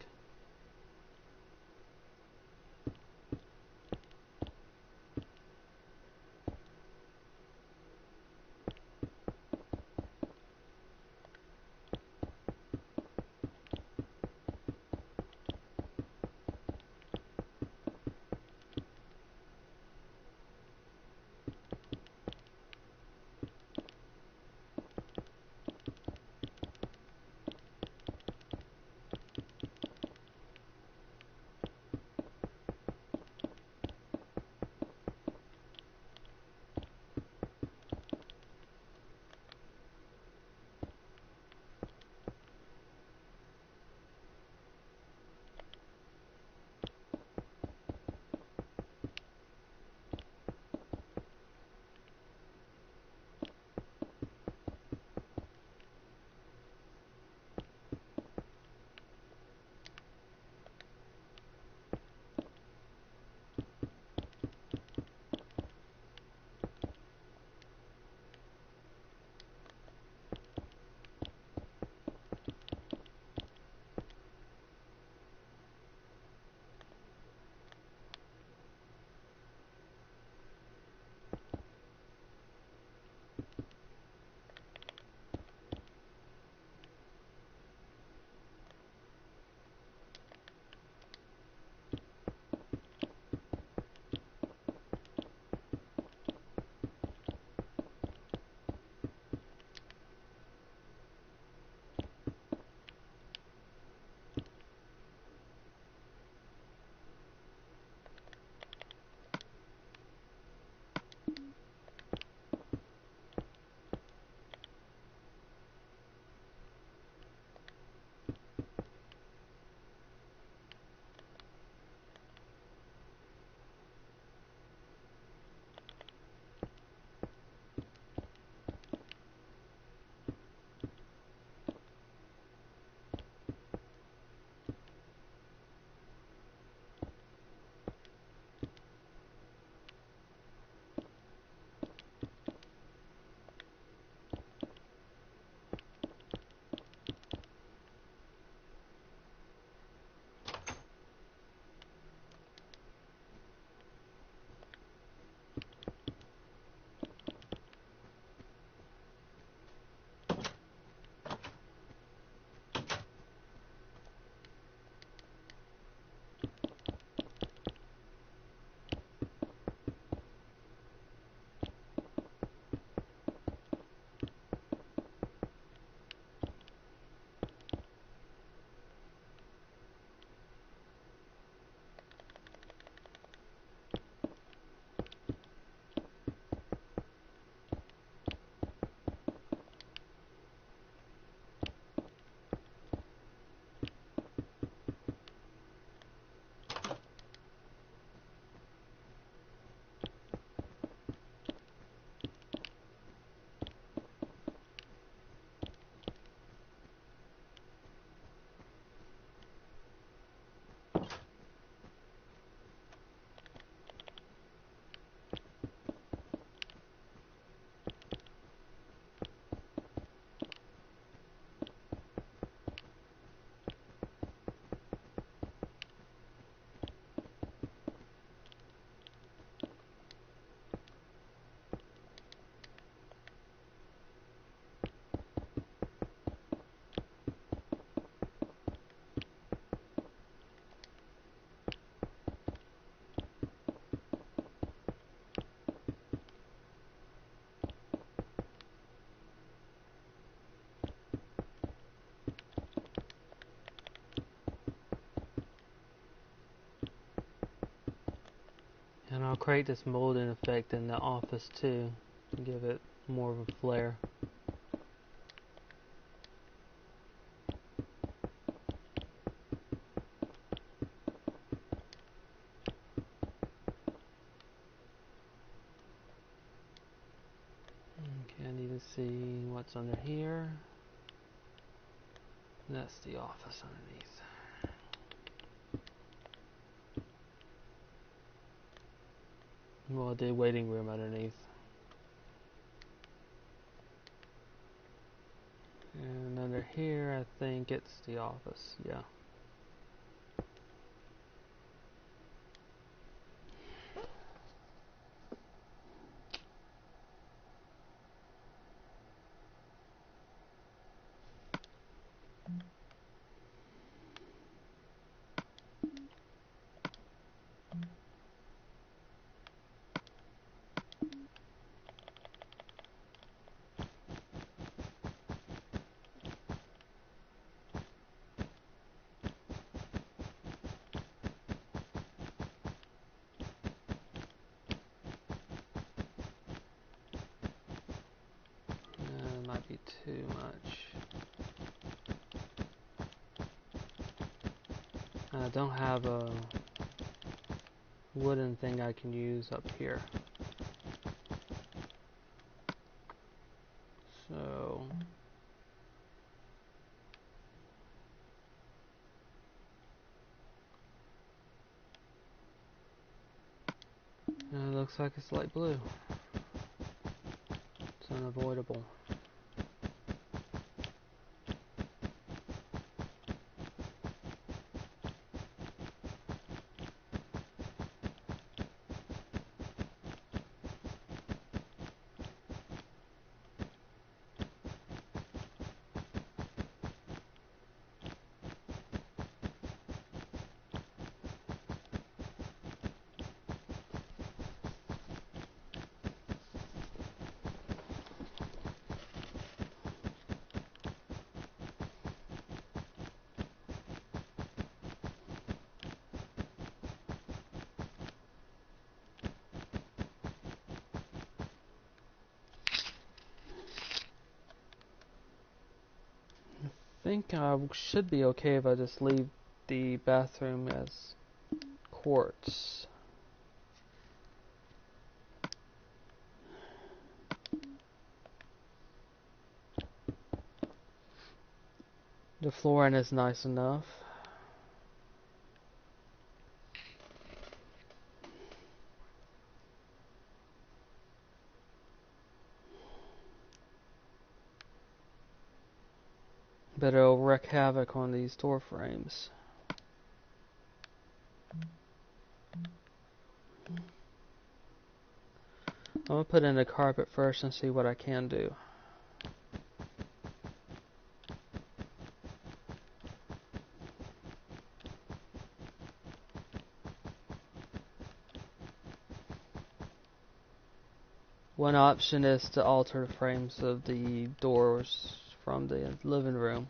And I'll create this molding effect in the office too, to give it more of a flair. what's under here? That's the office underneath. Well, the waiting room underneath. And under here, I think it's the office. Yeah. Might be too much. I don't have a wooden thing I can use up here. So it looks like it's light blue. It's unavoidable. I think I should be okay if I just leave the bathroom as quartz. The flooring is nice enough. But it'll wreak havoc on these door frames. I'm gonna put in the carpet first and see what I can do. One option is to alter the frames of the doors from the living room.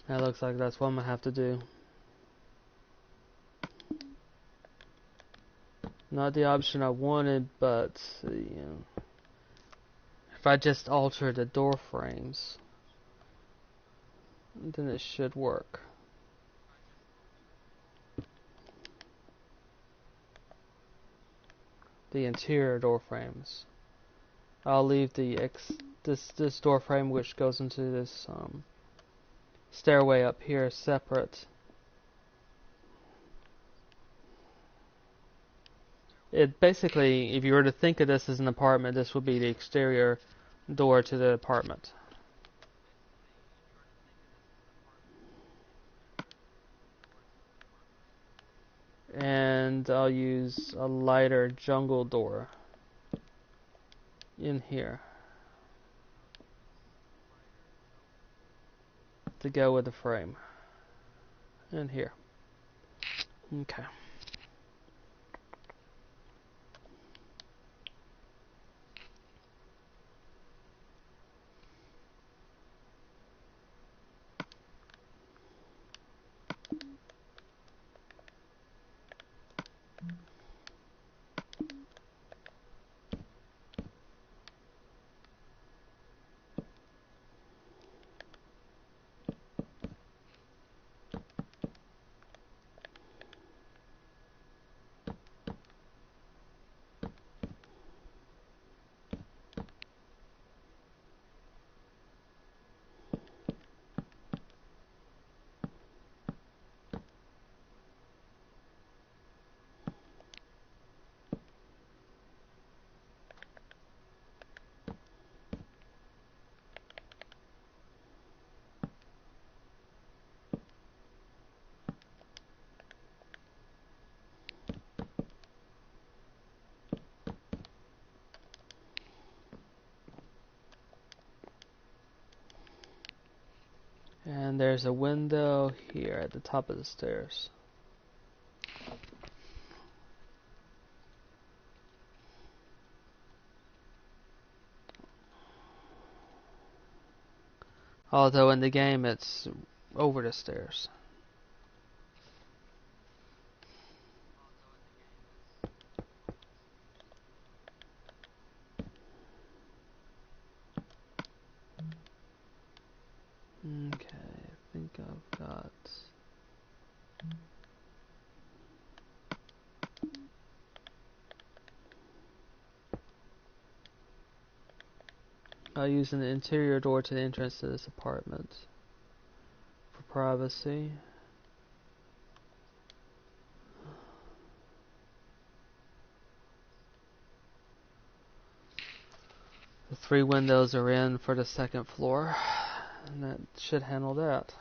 That looks like that's what I'm gonna have to do. Not the option I wanted, but if I just alter the door frames, then it should work. The interior door frames. I'll leave the this door frame which goes into this stairway up here separate. It basically, if you were to think of this as an apartment, this would be the exterior door to the apartment. And I'll use a lighter jungle door in here to go with the frame. In here. Okay. And there's a window here at the top of the stairs. Although in the game it's over the stairs. Okay, I think I've got... I'll use an interior door to the entrance to this apartment for privacy. The 3 windows are in for the second floor, and that should handle that.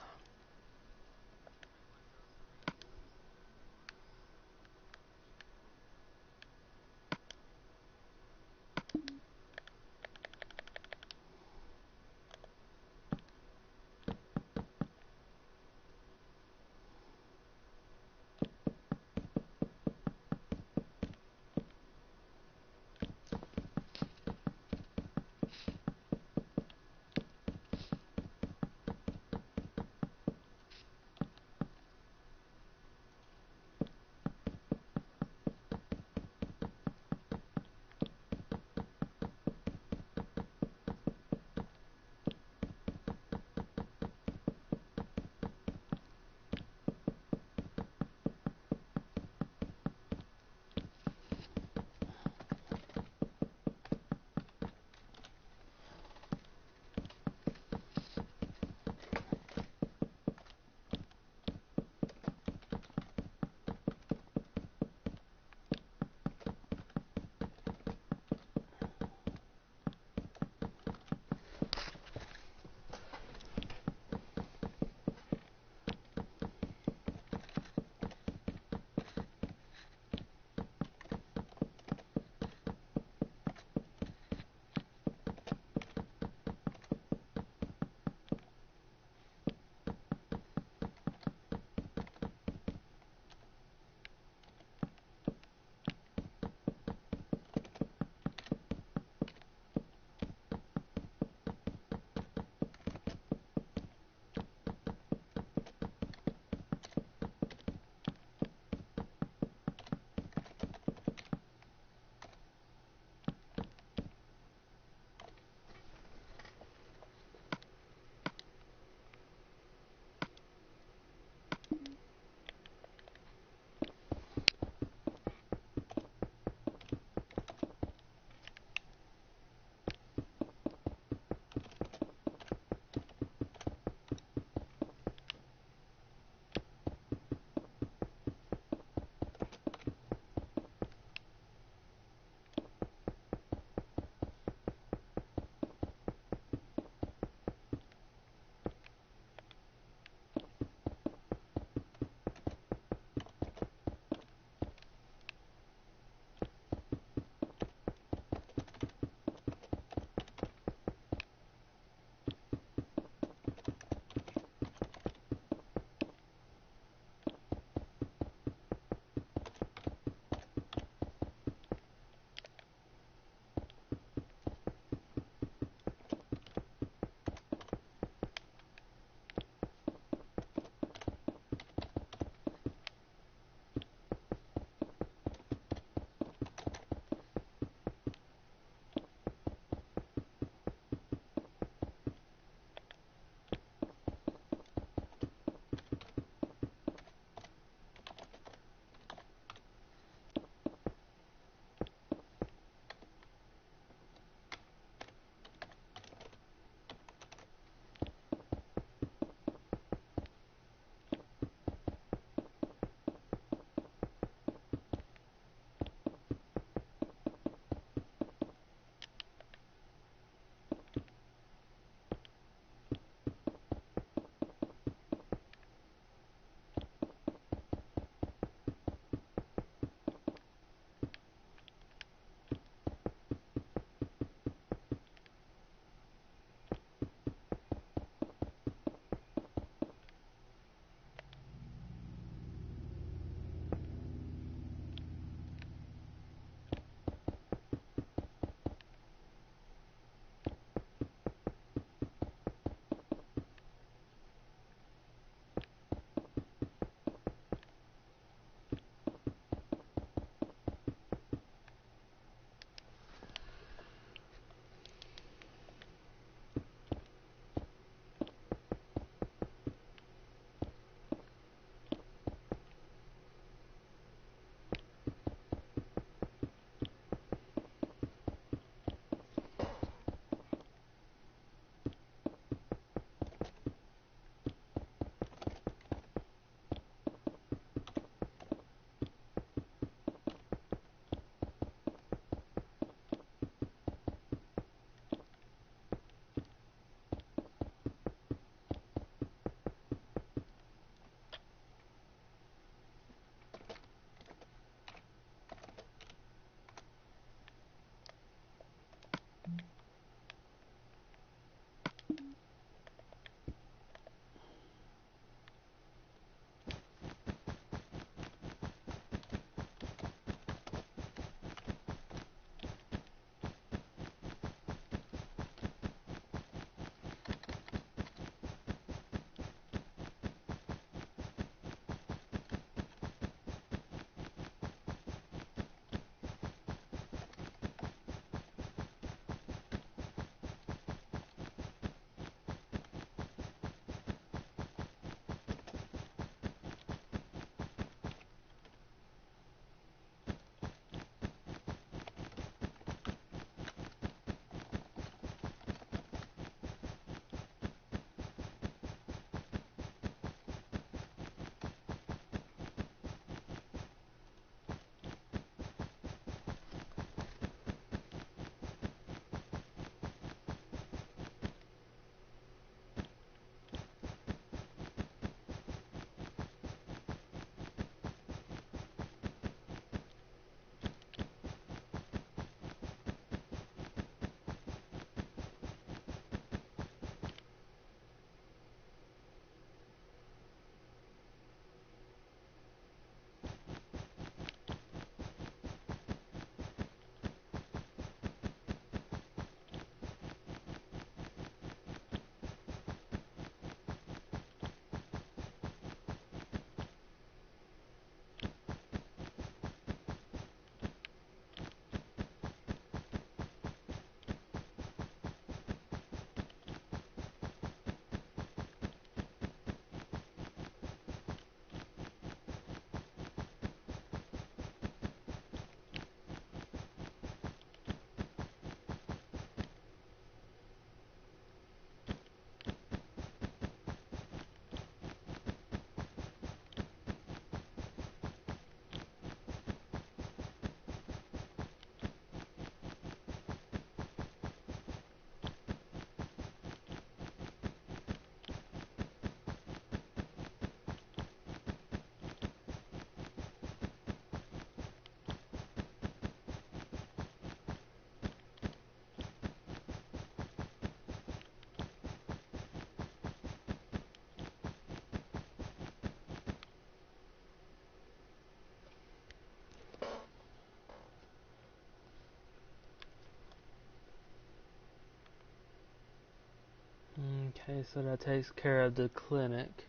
Okay, so that takes care of the clinic.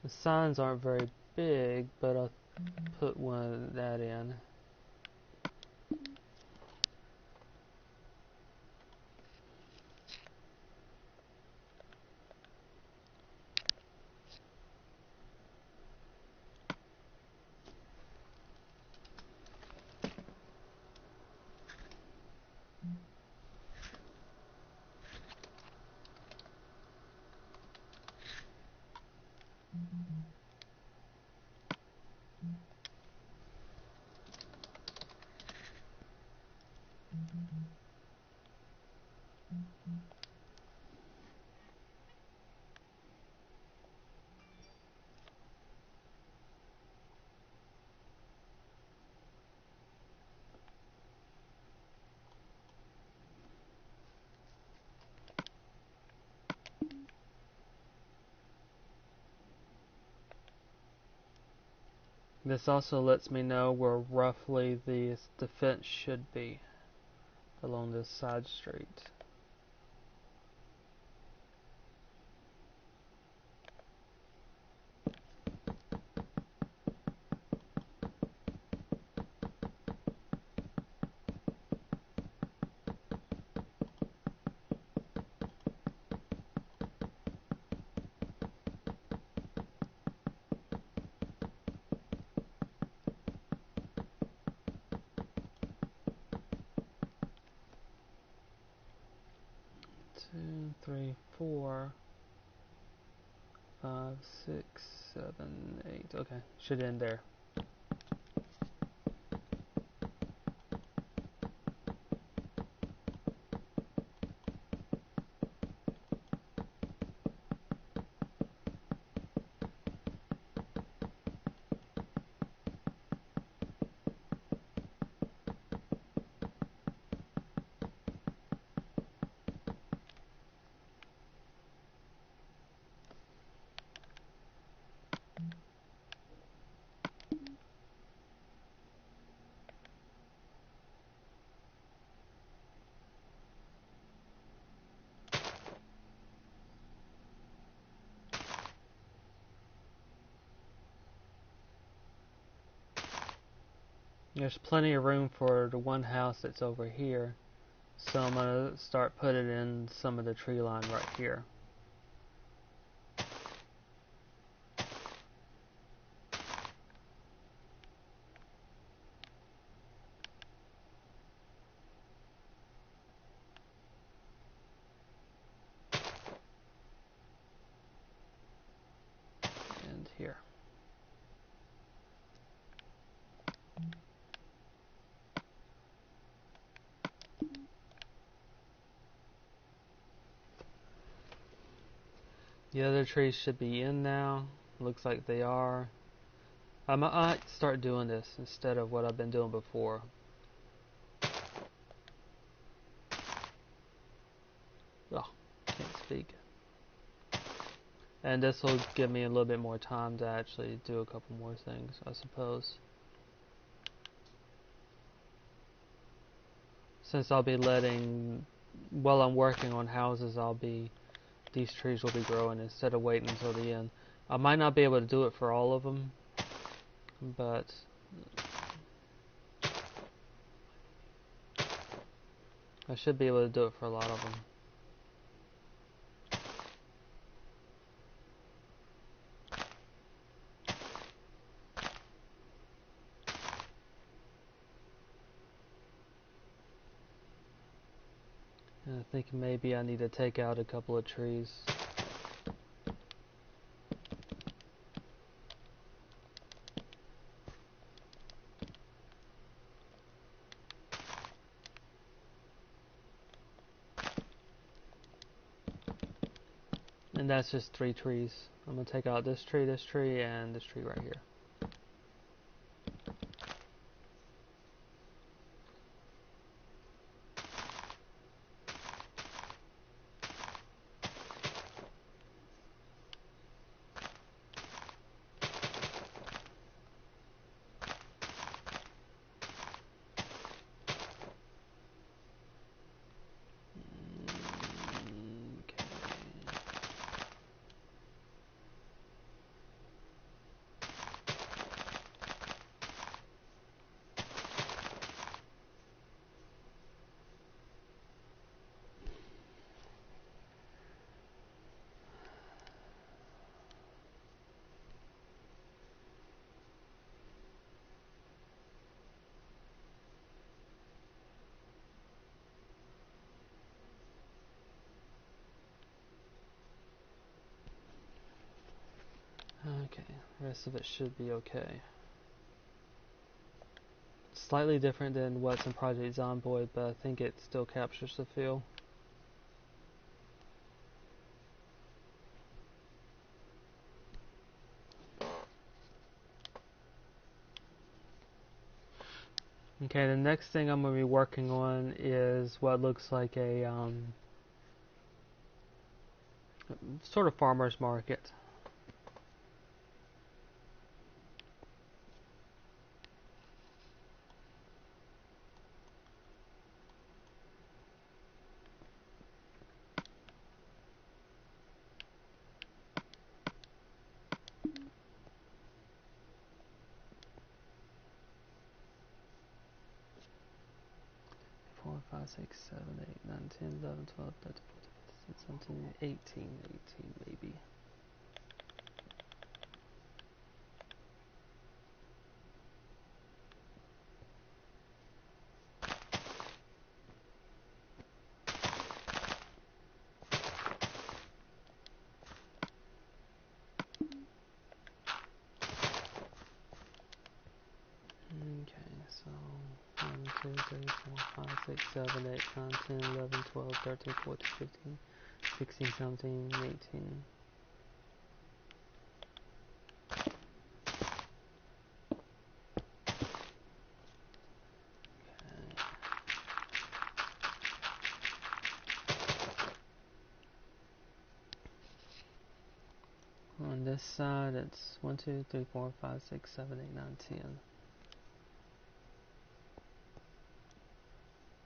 The signs aren't very big, but I'll put one of that in. This also lets me know where roughly the fence should be along this side street. Two, three, 4, 5, 6, 7, 8. Okay, should end there. There's plenty of room for the one house that's over here, so I'm going to start putting in some of the tree line right here. And here. The other trees should be in now. Looks like they are. I might start doing this instead of what I've been doing before. Oh, can't speak. And this will give me a little bit more time to actually do a couple more things, I suppose. Since I'll be letting, while I'm working on houses, these trees will be growing instead of waiting until the end. I might not be able to do it for all of them, but I should be able to do it for a lot of them. And I think maybe I need to take out a couple of trees. And that's just 3 trees. I'm going to take out this tree, and this tree right here. Okay, the rest of it should be okay. Slightly different than what's in Project Zomboid, but I think it still captures the feel. Okay, the next thing I'm going to be working on is what looks like a sort of farmer's market. Four, 5, 6, 7, 8, 9, 10, 11, 12, 13, 14, 15, 16, 17, 18 maybe. Okay, so 1, 2, 3, 4, 5, 6, 7, 8, 9, 10, 11, 12, 13, 14, 15, 16, 17, 18. On this side, it's 1, 2, 3, 4, 5, 6, 7, 8, 9, 10.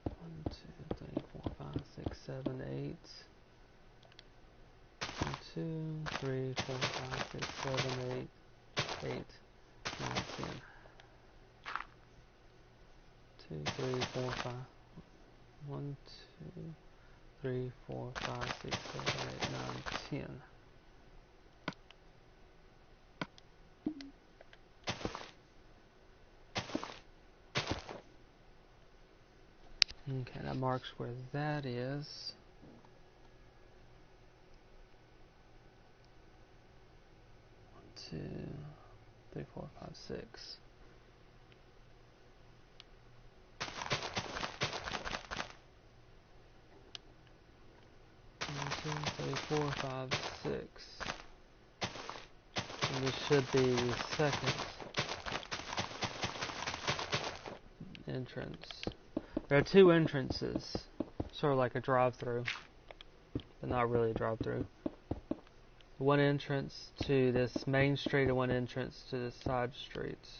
1, 2, 3, 4, 5, 6, 7, 8. 1, 2, 3, 4, 5, 6, 7, 8, 8, 9, 10. 2, 3, 4, 5. 1, 2, 3, 4, 5, 6, 7, 8, 9, 10. Okay, that marks where that is. 1, 2, 3, 4, 5, 6. 1, 2, 3, 4, 5, 6. And this should be the second entrance. There are two entrances, sort of like a drive-through, but not really a drive-through. One entrance to this main street and one entrance to the side streets.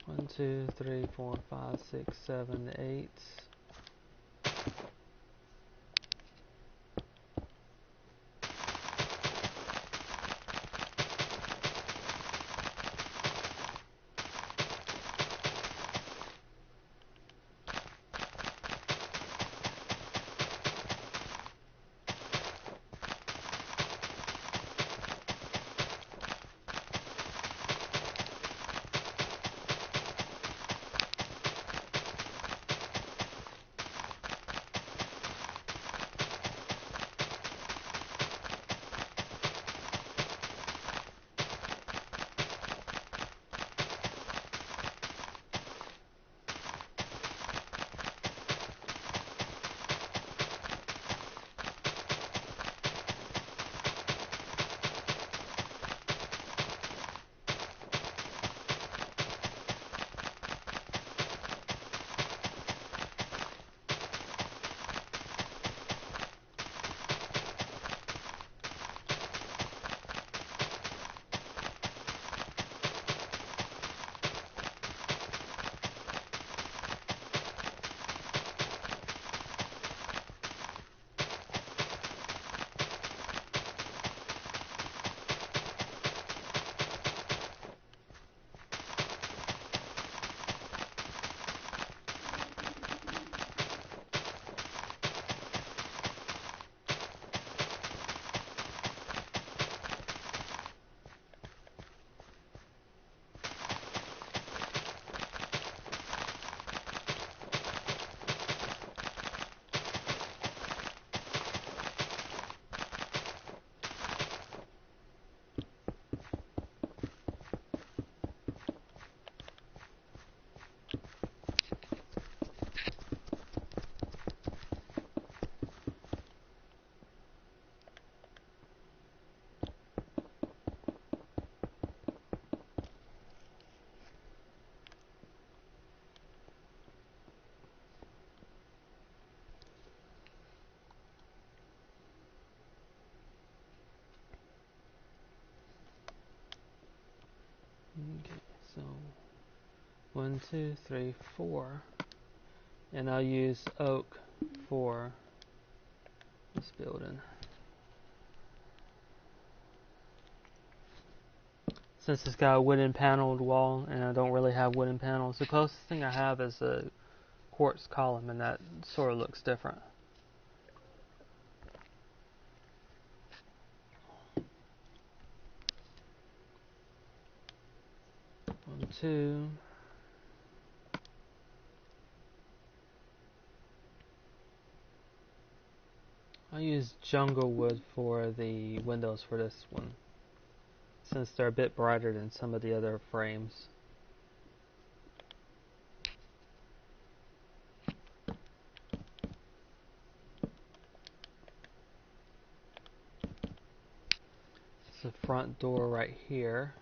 One, 2, 3, 4, 5, 6, 7, 8. So 1, 2, 3, 4, and I'll use oak for this building. Since it's got a wooden paneled wall and I don't really have wooden panels, the closest thing I have is a quartz column, and that sort of looks different. One, two. I'll use jungle wood for the windows for this one, since they're a bit brighter than some of the other frames. It's the front door right here.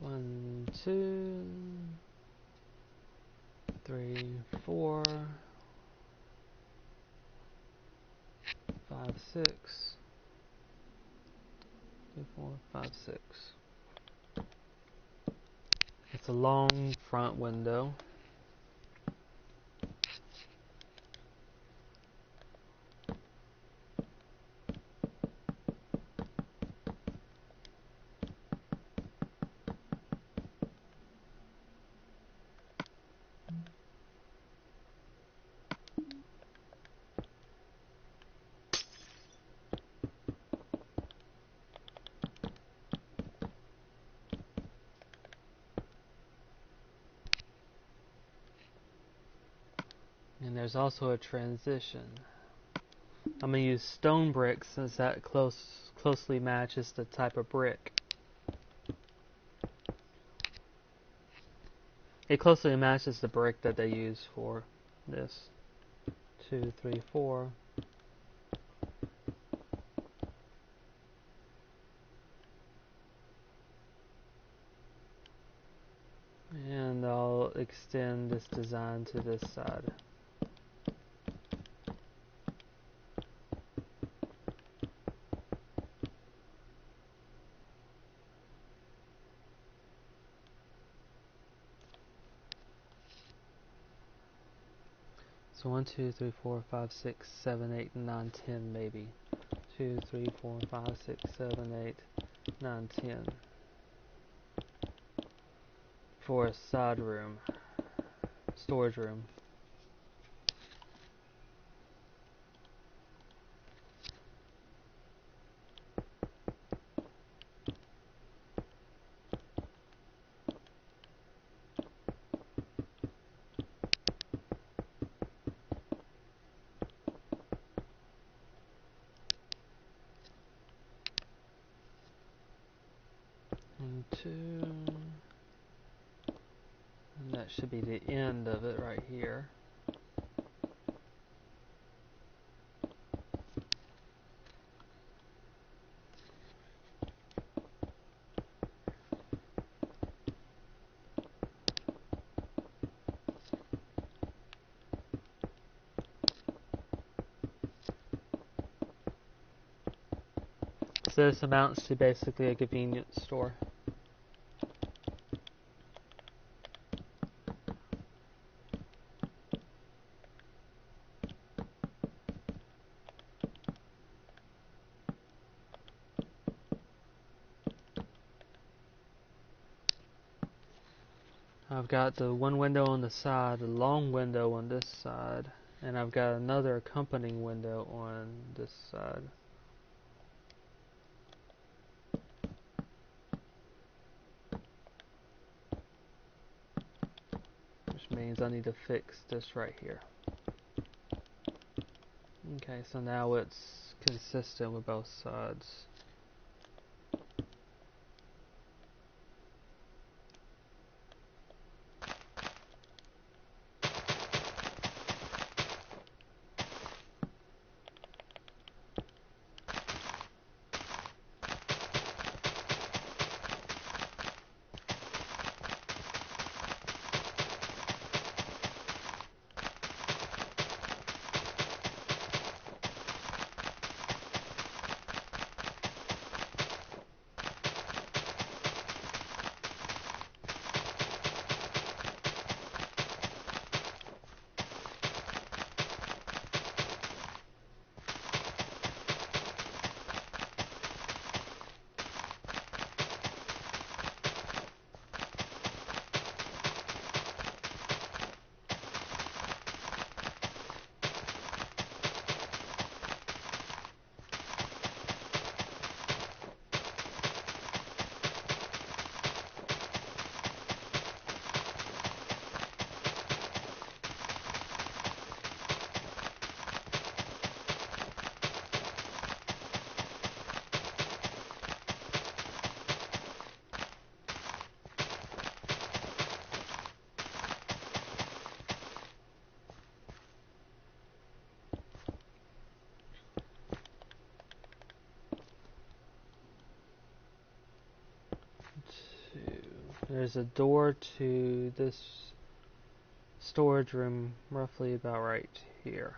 1, 2, 3, 4, 5, 6. 2, 4, 5, 6. It's a long front window. And there's also a transition. I'm going to use stone brick since that closely matches the type of brick. It closely matches the brick that they use for this. 2, 3, 4. And I'll extend this design to this side. So 1, 2, 3, 4, 5, 6, 7, 8, 9, 10 maybe. 2, 3, 4, 5, 6, 7, 8, 9, 10. For a side room. Storage room. And 2. And that should be the end of it right here. So this amounts to basically a convenience store. I've got the one window on the side, a long window on this side, and I've got another accompanying window on this side. Which means I need to fix this right here. Okay, so now it's consistent with both sides. There's a door to this storage room roughly about right here.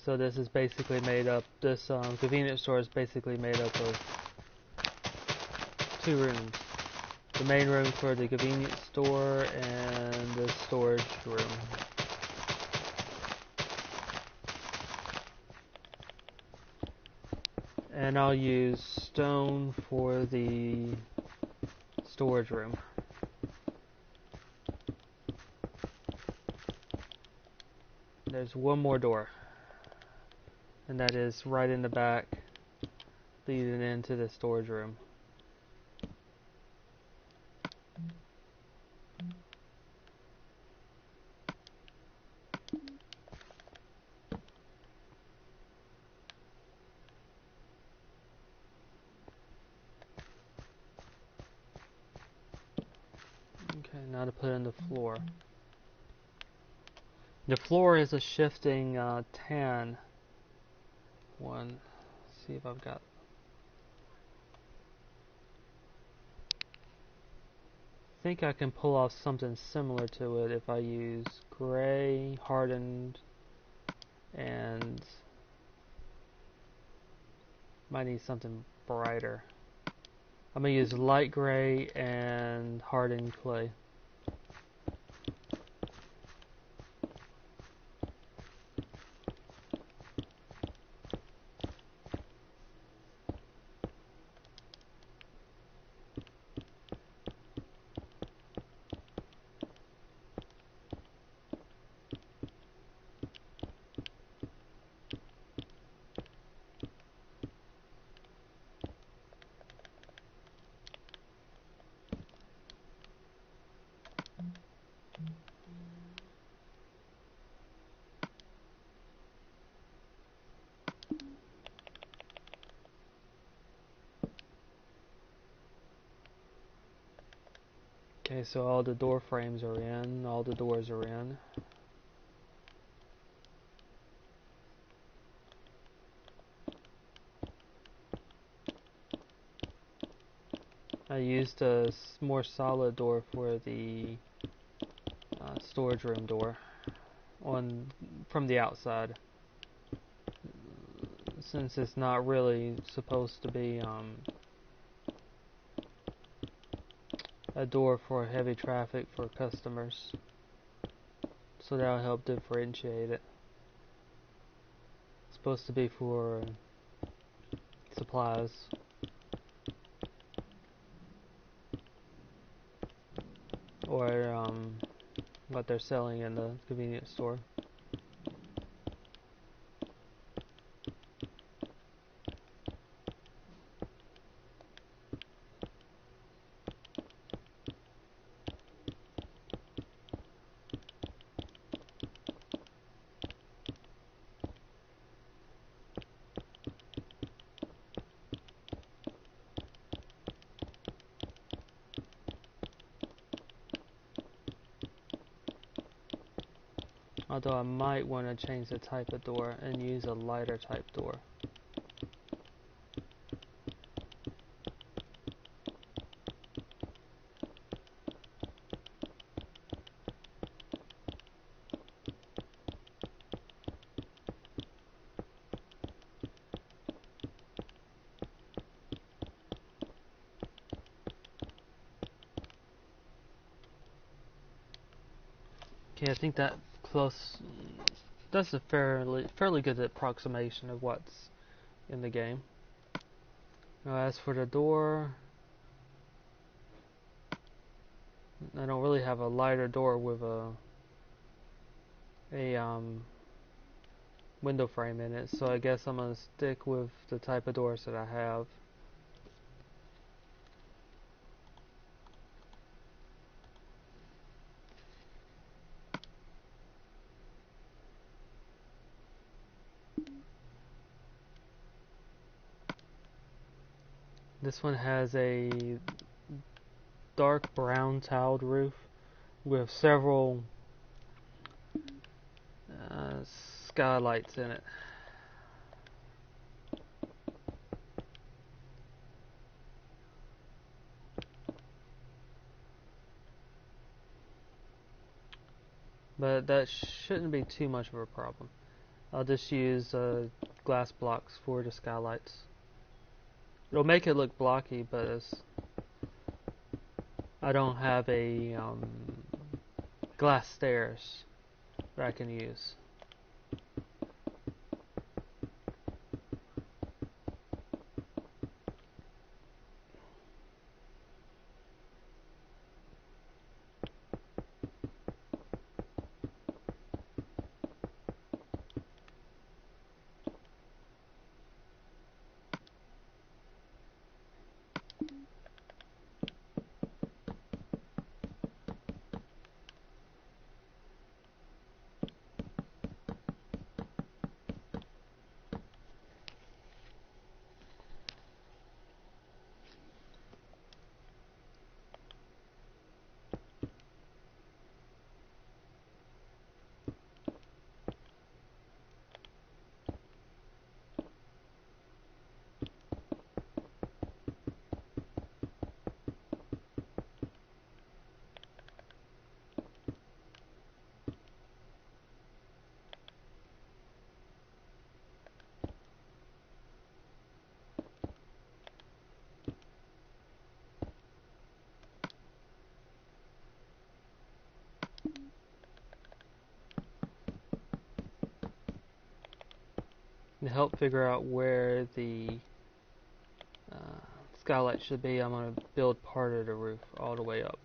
So this is basically made up, this convenience store is basically made up of 2 rooms. The main room for the convenience store and the storage room. And I'll use stone for the storage room. There's one more door, and that is right in the back, leading into the storage room. Okay, now to put in the floor. The floor is a shifting tan one. Let's see if I've got. I think I can pull off something similar to it if I use gray, hardened, and might need something brighter. I'm gonna use light gray and hardened clay. Okay, so all the door frames are in, all the doors are in. I used a more solid door for the storage room door from the outside, since it's not really supposed to be a door for heavy traffic for customers, so that'll help differentiate it. It's supposed to be for supplies. Or what they're selling in the convenience store. Although I might want to change the type of door and use a lighter type door. Okay, I think that that's a fairly good approximation of what's in the game. Now, as for the door, I don't really have a lighter door with a window frame in it, so I guess I'm gonna stick with the type of doors that I have. This one has a dark brown tiled roof with several skylights in it. But that shouldn't be too much of a problem. I'll just use glass blocks for the skylights. It'll make it look blocky, but I don't have a glass stairs that I can use. To help figure out where the skylight should be, I'm going to build part of the roof all the way up.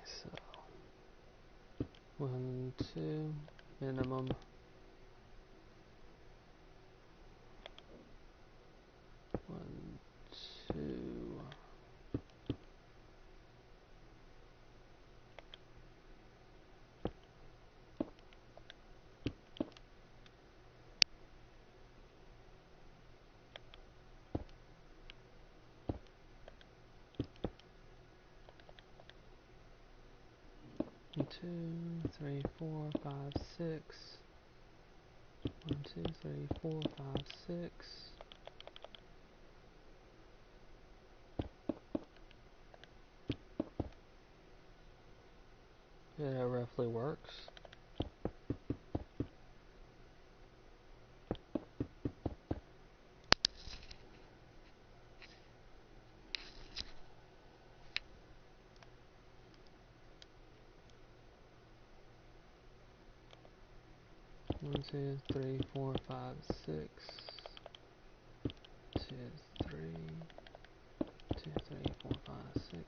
So 1, 2 minimum. One, two. One, 2, 3, 4, 5, 6. 1, 2, 3, 4, 5, 6. roughly works. One, two, three, 4, 5, 6. 2, 3. 2, 3, 4, 5, 6.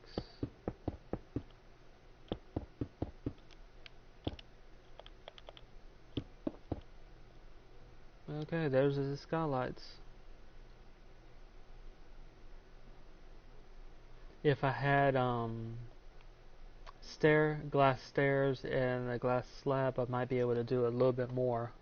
Okay, there's the skylights. If I had glass stairs and a glass slab, I might be able to do a little bit more.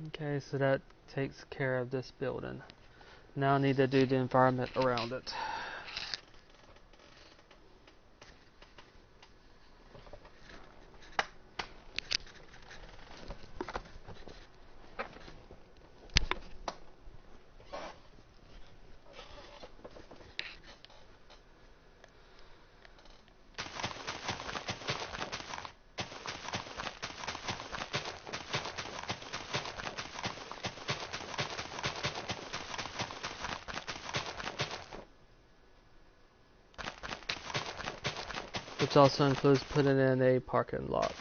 Okay, so that takes care of this building. Now I need to do the environment around it. Which also includes putting in a parking lot.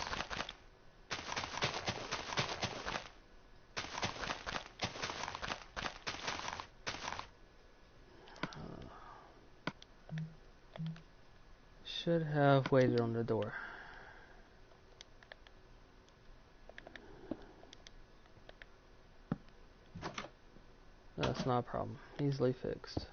Should have waited on the door. That's not a problem. Easily fixed.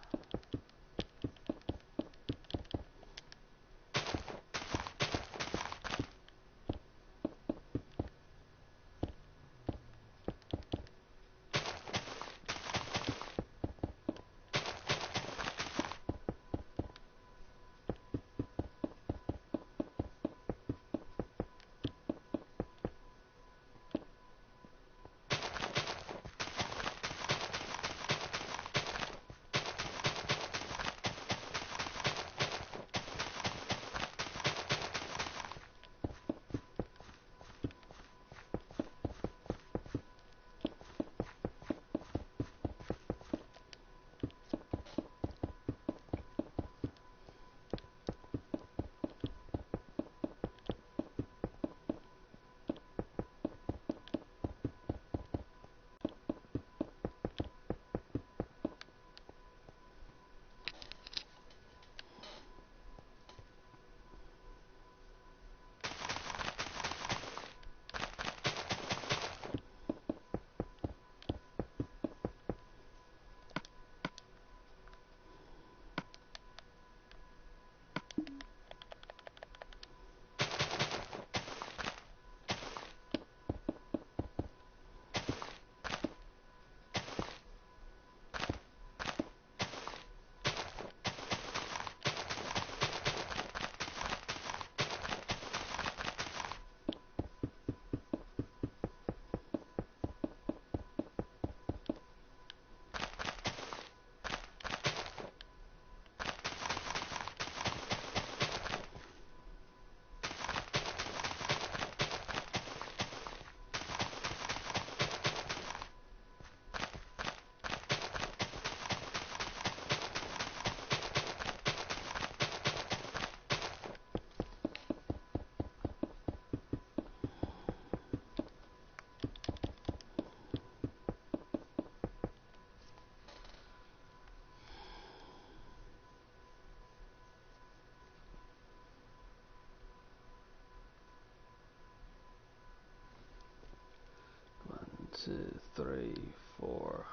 Two, three, 4.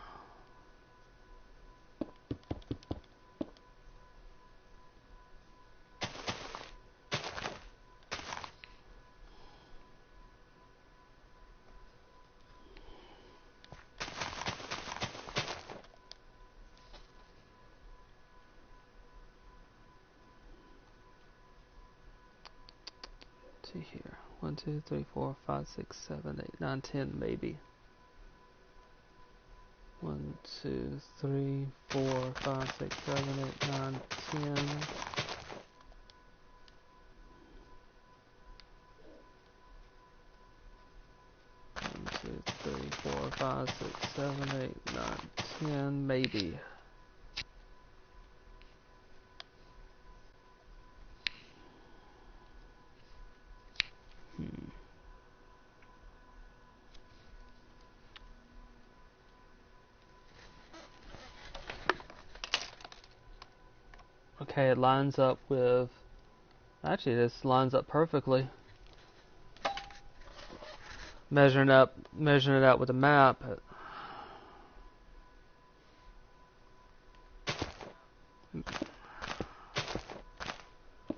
see here. 1, 2, 3, 4, 5, 6, 7, 8, 9, 10 maybe. 1, 2, 3, 4, 5, 6, 7, 8, 9, 10. 1, 2, 3, 4, 5, 6, 7, 8, 9, 10 maybe. Okay, it lines up with... Actually, this lines up perfectly. Measuring it out with a map.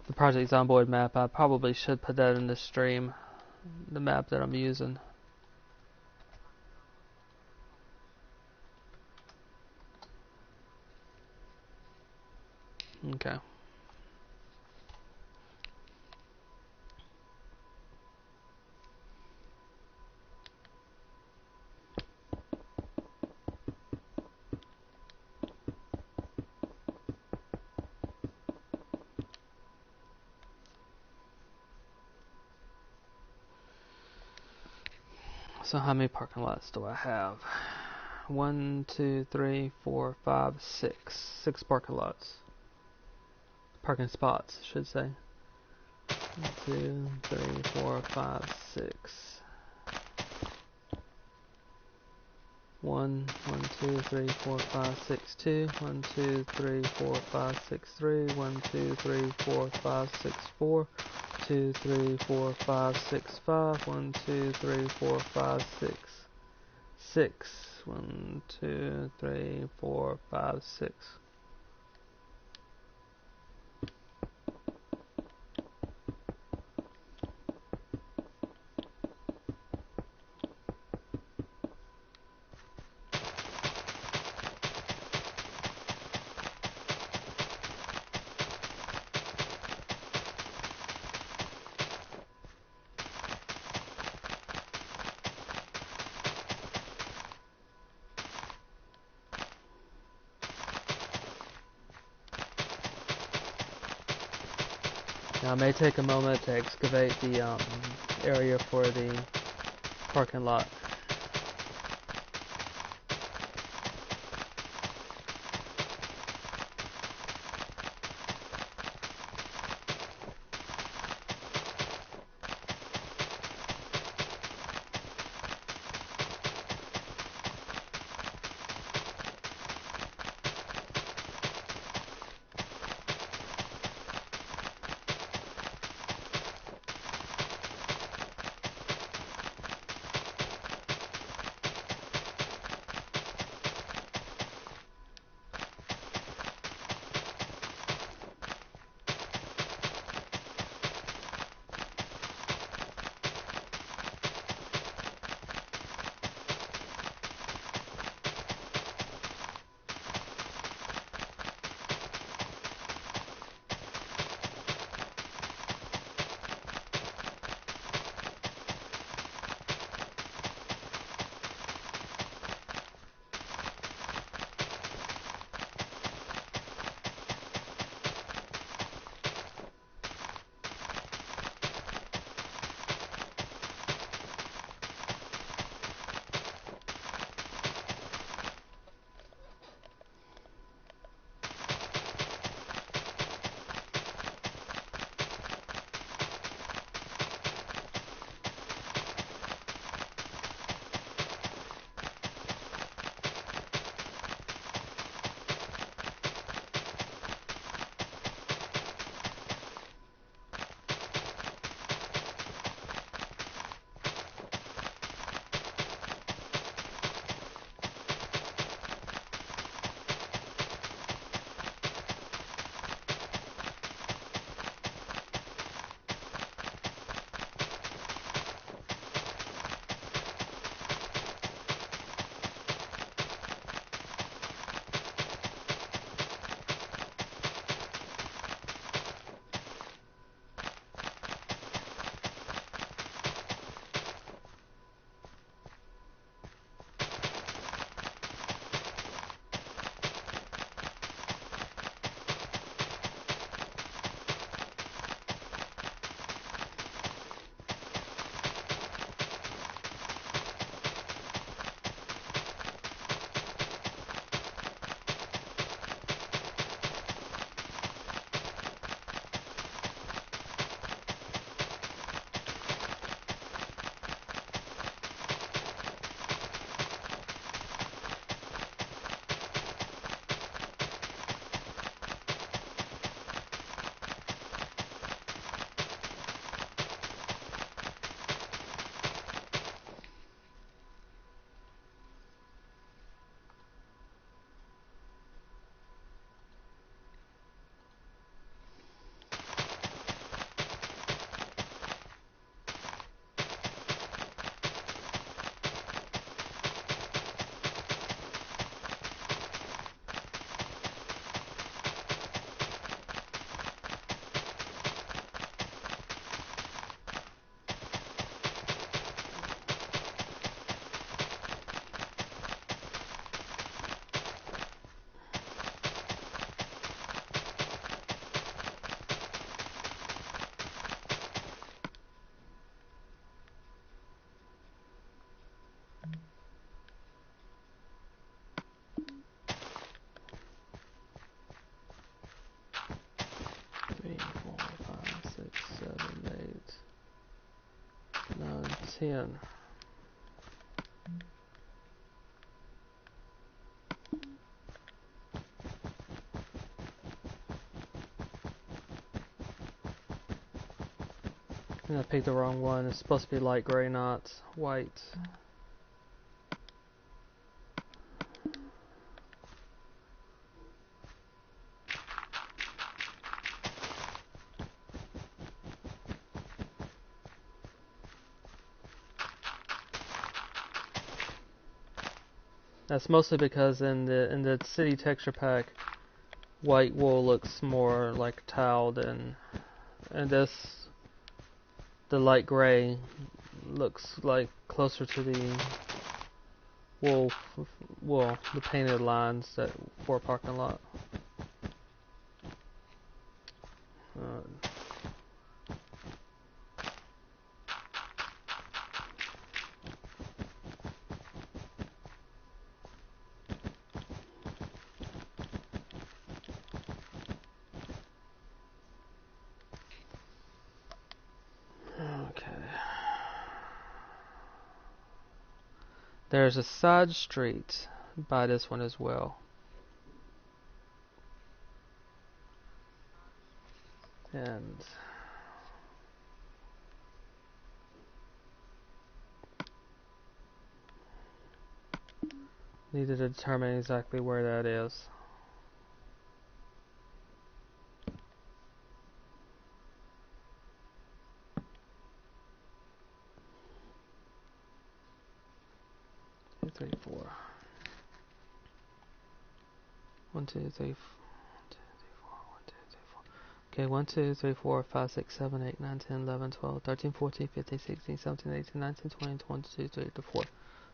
The Project Zomboid map, I probably should put that in the stream. The map that I'm using. Okay. So how many parking lots do I have? 1, 2, 3, 4, 5, 6. 6 parking lots. Parking spots, I should say. 1, 2, 3, 4, 5, 6. 1, 2, 3, 4, 5, 6, 2. 1, 2, 3, 4, 5, 6, 3. 1, 2, 3, 4, 5, 6, 4. 2, 3, 4, 5, 6, 5. 1, 2, 3, 4, 5, 6. 6. 1, 2, 3, 4, 5, 6. Now, it may take a moment to excavate the area for the parking lot. 10. I picked the wrong one. It's supposed to be light gray, not white. That's mostly because in the city texture pack, white wool looks more like tiled, and this, the light gray, looks like closer to the wool, the painted lines that for a parking lot. There's a side street by this one as well. And need to determine exactly where that is. Two, three, four. 1, 2, 3, 4. 1, 2, 3, 4. 1, 2, 3, 4. Okay, 1, 2, 3, 4, 5, 6, 7, 8, 9, 10, 11, 12, 13, 14, 15, 16, 17, 18, 19, 20, 22, 23,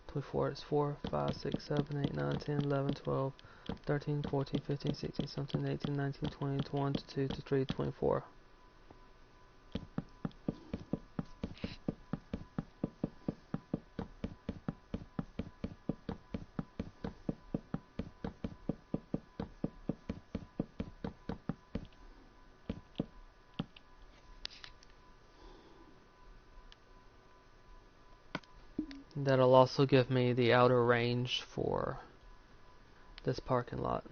24 is 4, 5, 6, 7, 8, 9, 10, 11, 12, 13, 14, 15, 16, 17, 18, 19, 20, 21, 22, 23, 24. That'll also give me the outer range for this parking lot.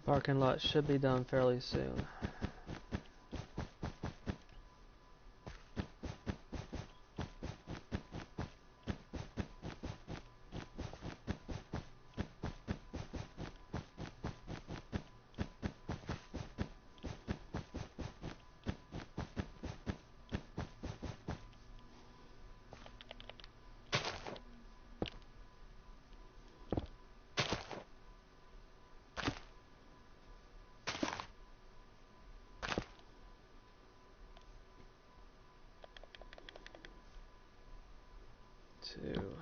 Parking lot should be done fairly soon. Two.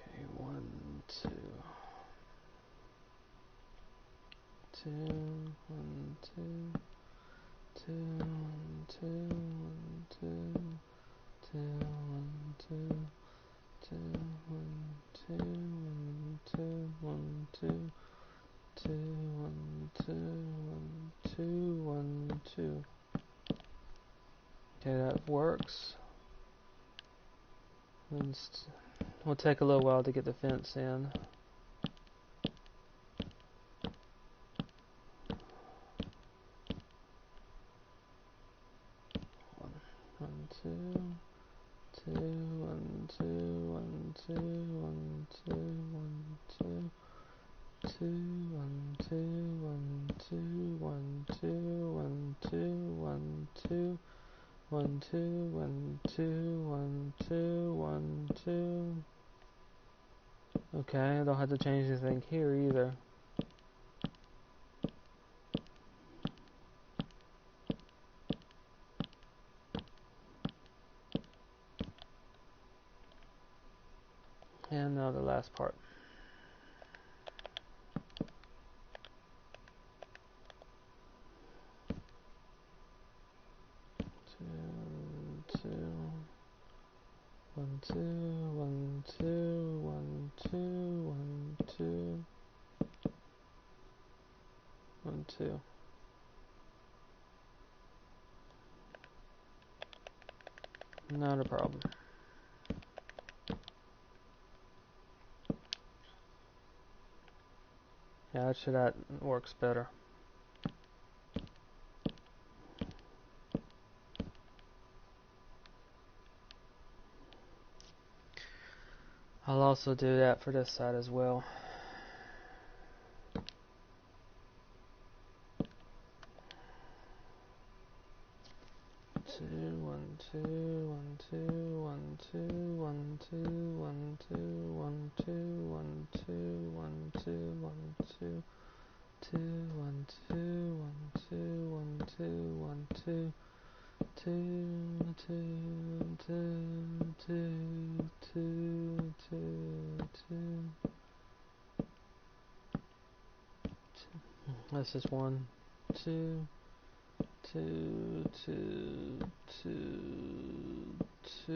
Two, one, two, two, one, two, one, two, two, one, two, two, one, two, one, two, one, two, two, one, two, one, two, one, two. Okay, that works. It'll take a little while to get the fence in. One, two, one, two, one, two, one, two, one, two, two, one, two, one, two, one, two, one, two, one, two, 1, 2, 1, 2, 1, 2, 1, 2. Okay, I don't have to change anything here either. And now the last part. One, two, one, two, one, two, one, two, one, two. Not a problem. Yeah, actually that works better. I'll also do that for this side as well. One, two, one, two, one, two, one, two, one, two, one, two, one, two, one, two, one, two, two, one, two, one, two, one, two, one, two, two, two, two, two, two, two. This is 1, 2, 2, 2, 2, 2,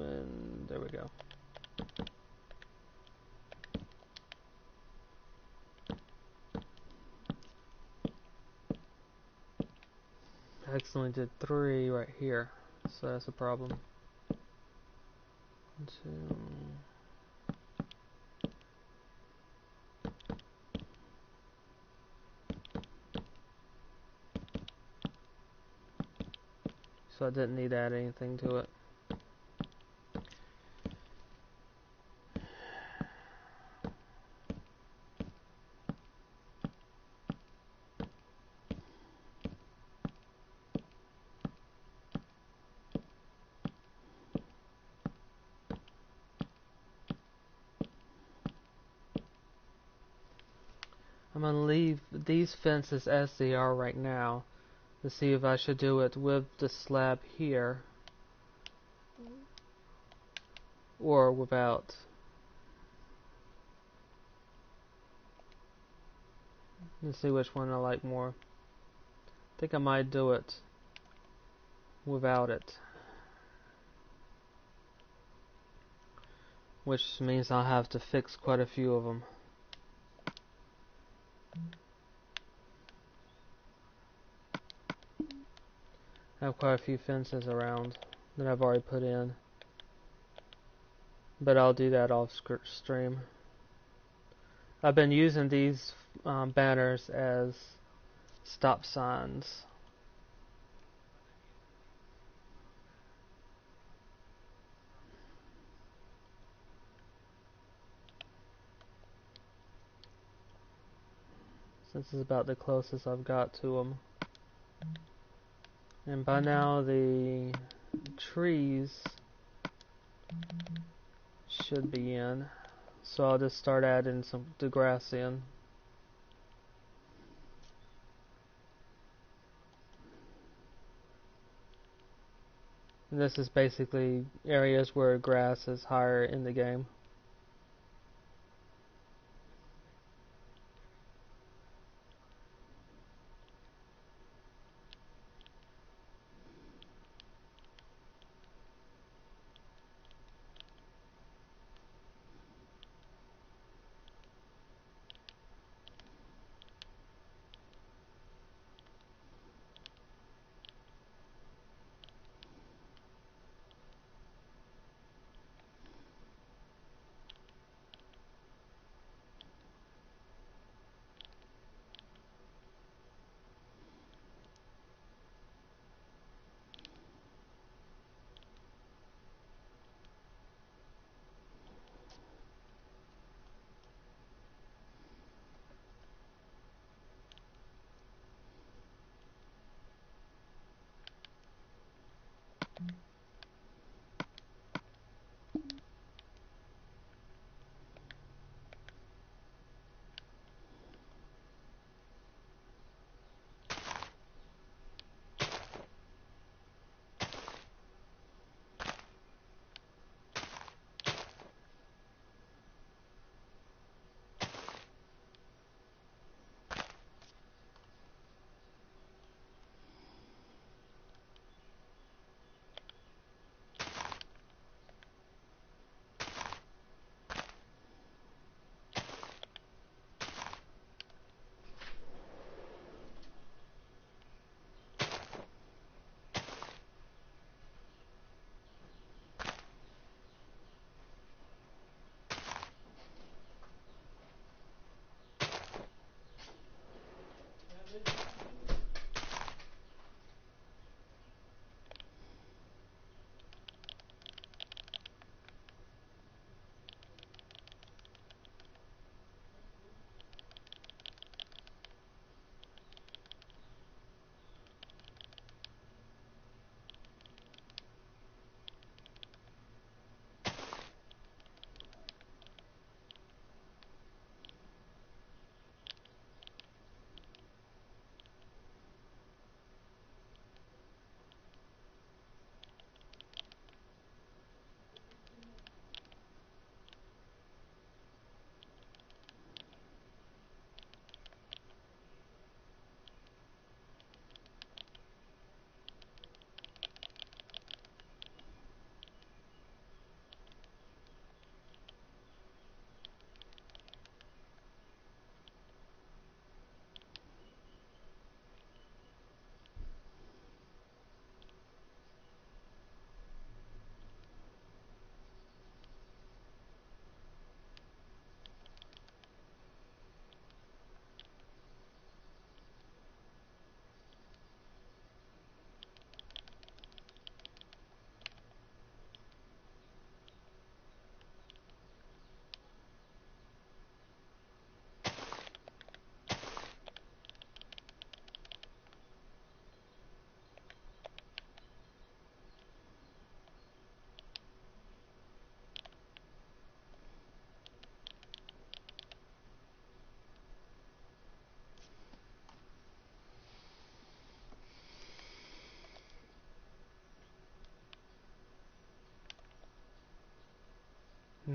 and there we go. I accidentally did 3 right here, so that's a problem. 1, 2. So I didn't need to add anything to it. I'm going to leave these fences as they are right now to see if I should do it with the slab here or without. Let's see which one I like more. I think I might do it without it, which means I'll have to fix quite a few of them. I have quite a few fences around that I've already put in, but I'll do that off stream. I've been using these banners as stop signs. This is about the closest I've got to them. And by now the trees should be in. So I'll just start adding the grass in. And this is basically areas where grass is higher in the game.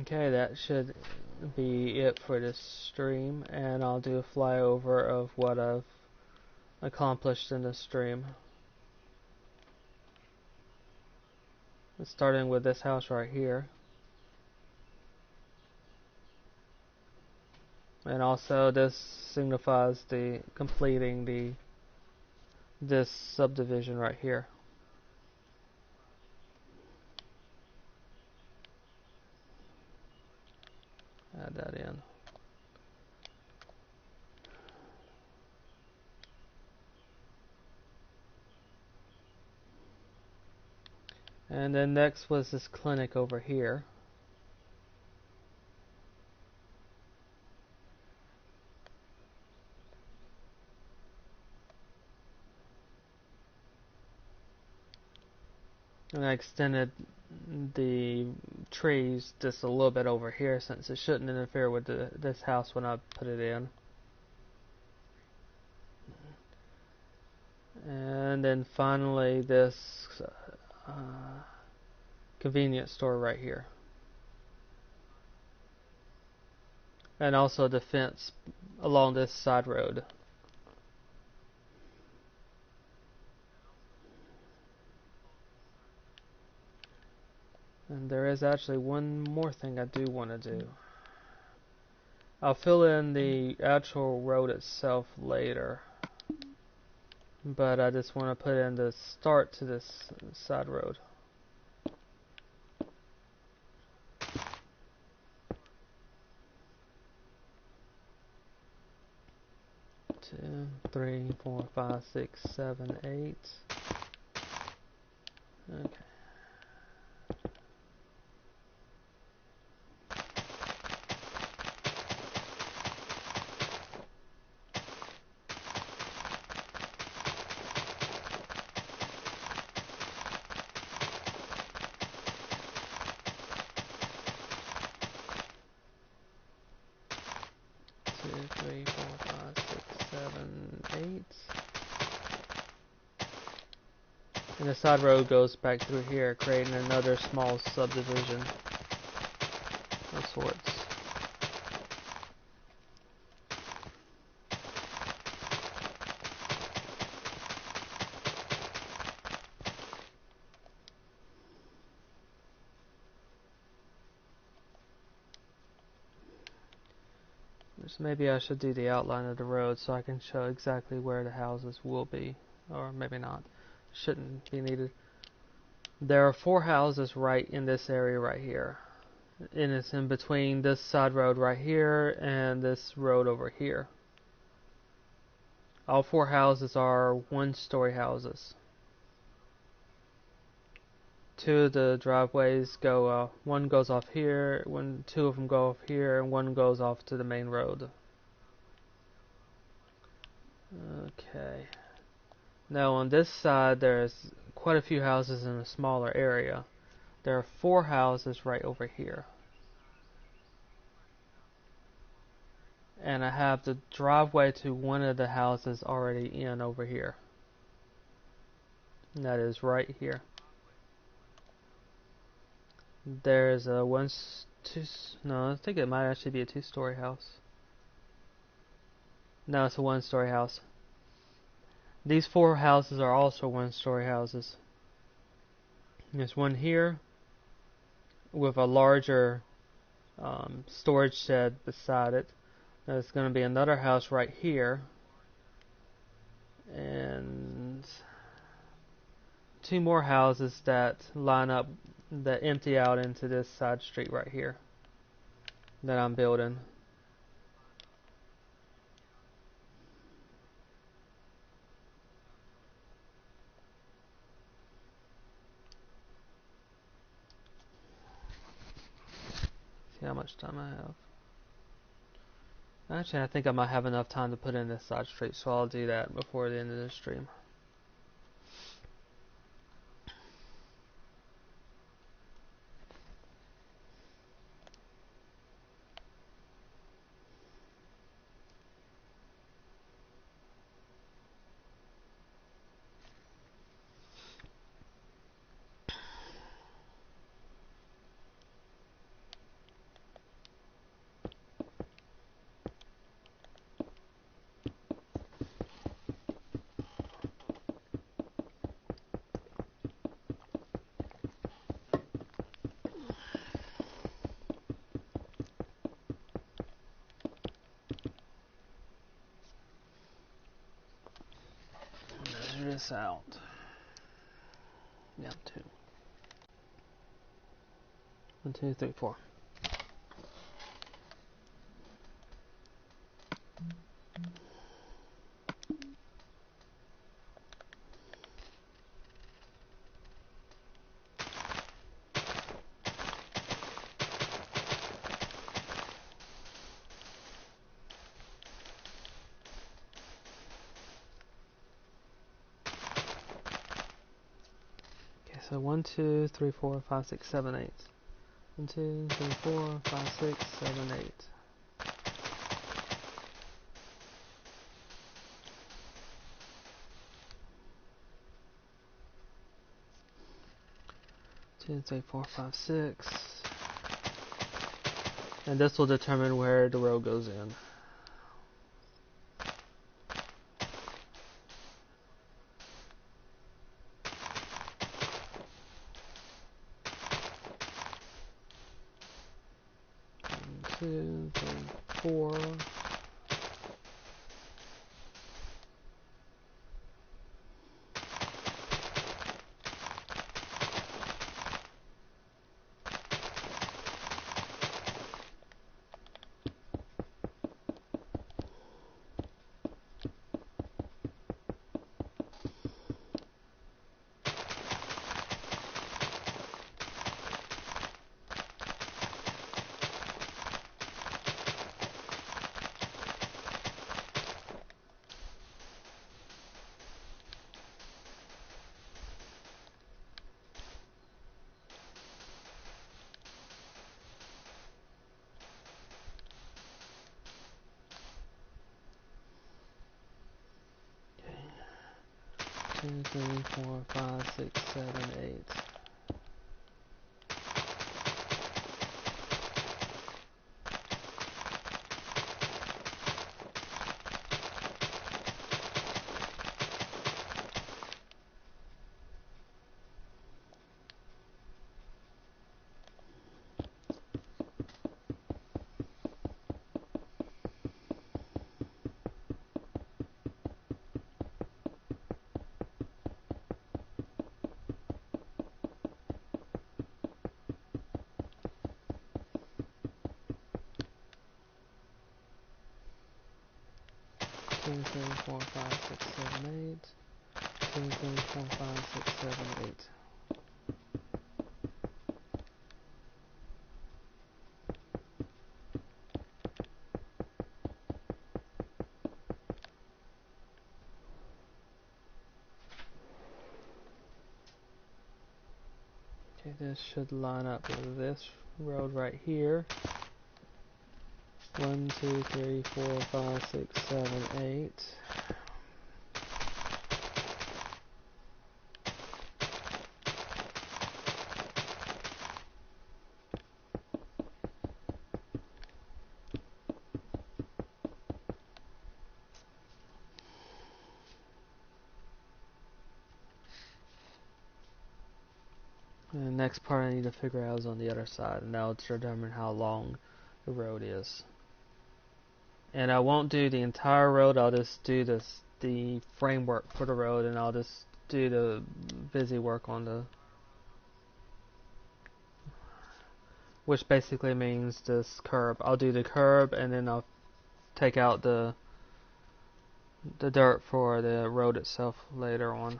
Okay, that should be it for this stream, and I'll do a flyover of what I've accomplished in this stream. Starting with this house right here, and also this signifies the completing this subdivision right here. Add that in. And then next was this clinic over here. And I extended the trees just a little bit over here since it shouldn't interfere with this house when I put it in. And then finally this convenience store right here. And also the fence along this side road. And there is actually one more thing I do want to do. I'll fill in the actual road itself later, but I just want to put in the start to this side road. 2, 3, 4, 5, 6, 7, 8. Okay. And the side road goes back through here, creating another small subdivision of sorts. So maybe I should do the outline of the road so I can show exactly where the houses will be, or maybe not. Shouldn't be needed. There are 4 houses right in this area right here. And it's in between this side road right here and this road over here. All 4 houses are 1-story houses. 2 of the driveways go, one goes off here, 2 of them go off here, and 1 goes off to the main road. Okay. Now on this side there's quite a few houses in a smaller area. There are 4 houses right over here. And I have the driveway to one of the houses already in over here. And that is right here. There's a no, I think it might actually be a 2-story house. No, it's a 1-story house. These 4 houses are also 1-story houses. There's one here with a larger storage shed beside it. There's going to be another house right here. And 2 more houses that line up, that empty out into this side street right here that I'm building. See how much time I have. Actually, I think I might have enough time to put in this side street, so I'll do that before the end of the stream. Measure this out. Yeah, 2. 1, 2, 3, 4. So 1, 2, 3, 4, 5, 6, 7, 8. 1, 2, 3, 4, 5, 6, 7, 8. 2, 3, 4, 5, 6. And this will determine where the road goes in. Two, three, 4. 2, 3, 4, 5, 6, 7, 8. Two, three, four, five, six, seven, 8. 2, 3, 4, 5, 6, 7, 8. Okay, this should line up with this road right here. 1, 2, 3, 4, 5, 6, 7, 8. And the next part I need to figure out is on the other side, and that'll determine how long the road is. And I won't do the entire road, I'll just do the framework for the road, and I'll just do the busy work on the, which basically means this curb. I'll do the curb, and then I'll take out the dirt for the road itself later on.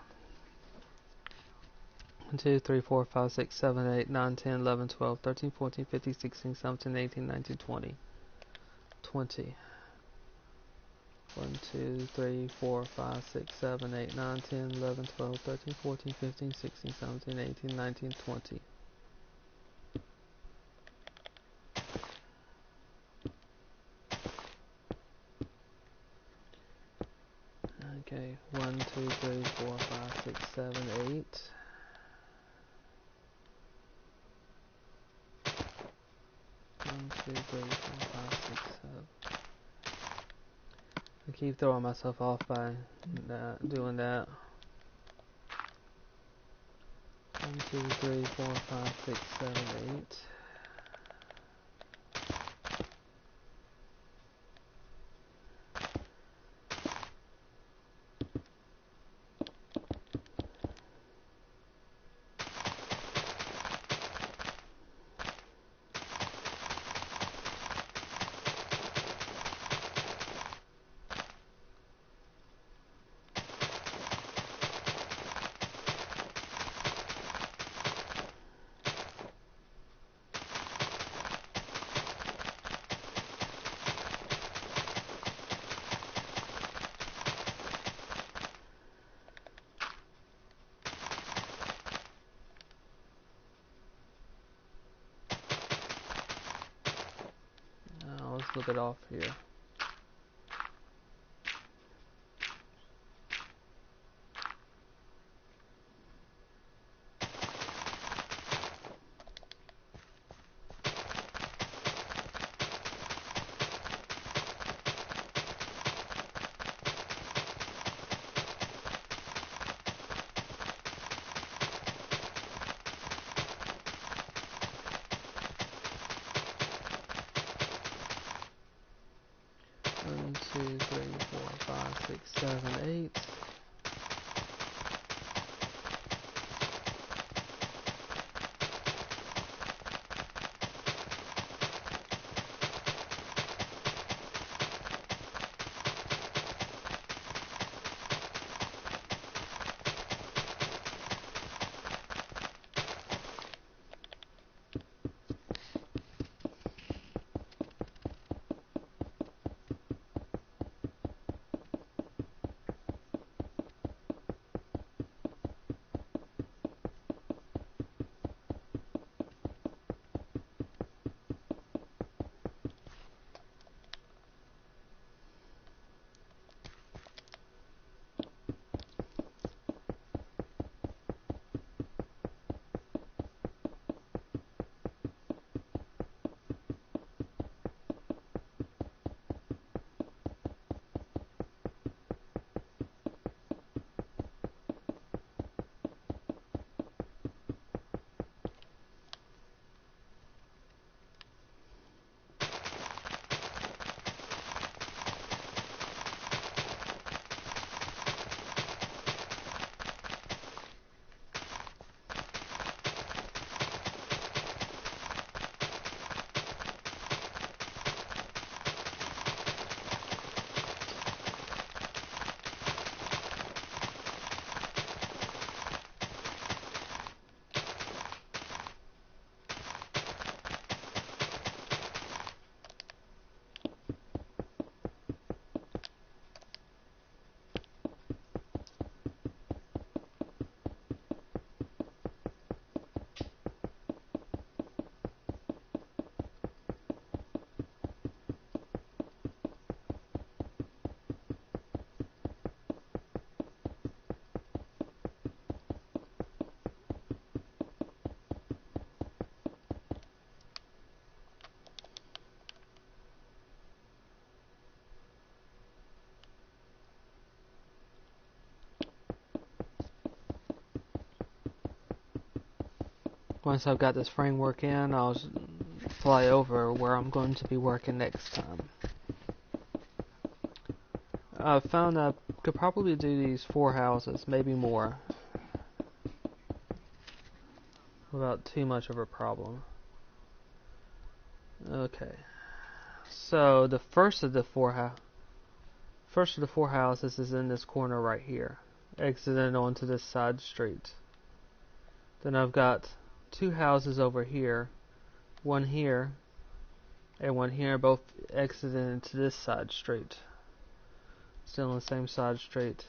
1, 2, 3, 4, 5, 6, 7, 8, 9, 10, 11, 12, 13, 14, 15, 16, 17, 18, 19, 20. 20. 1, 2, 3, 4, 5, 6, 7, 8, 9, 10, 11, 12, 13, 14, 15, 16, 17, 18, 19, 20. Okay, 1, 2, 3, 4, 5, 6, 7, 8. 1, 2, 3, 4, 5, 6, 7. I keep throwing myself off by doing that. 1, 2, 3, 4, 5, 6, 7, 8. Let's look it off here. One, 2, 3, 4, 5, 6, 7, 8. Once I've got this framework in, I'll fly over where I'm going to be working next time. I found I could probably do these 4 houses, maybe more, without too much of a problem. Okay, so the first of the four houses is in this corner right here, exiting onto this side street. Then I've got 2 houses over here, one here and one here, both exiting into this side street. Still on the same side street.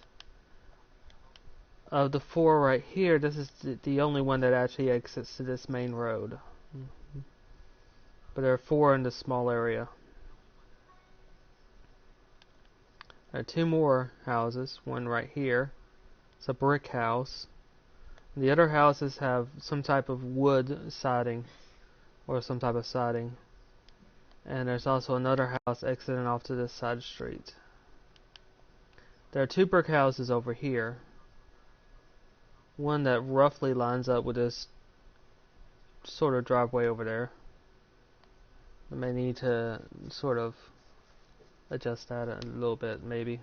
Of the 4 right here, this is the only one that actually exits to this main road. But there are 4 in this small area. There are 2 more houses, one right here. It's a brick house. The other houses have some type of wood siding, or some type of siding. And there's also another house exiting off to this side street. There are 2 brick houses over here. One that roughly lines up with this sort of driveway over there. I may need to sort of adjust that a little bit, maybe.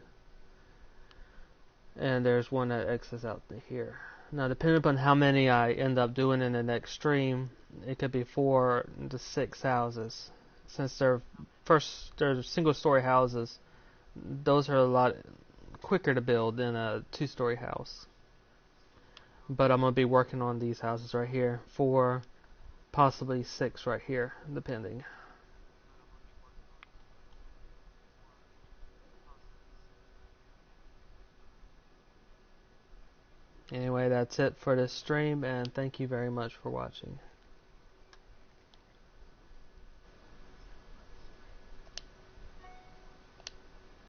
And there's one that exits out here. Now, depending upon how many I end up doing in the next stream, it could be 4 to 6 houses. Since they're single-story houses, those are a lot quicker to build than a 2-story house. But I'm going to be working on these houses right here, 4, possibly 6 right here, depending. Anyway, that's it for this stream, and thank you very much for watching.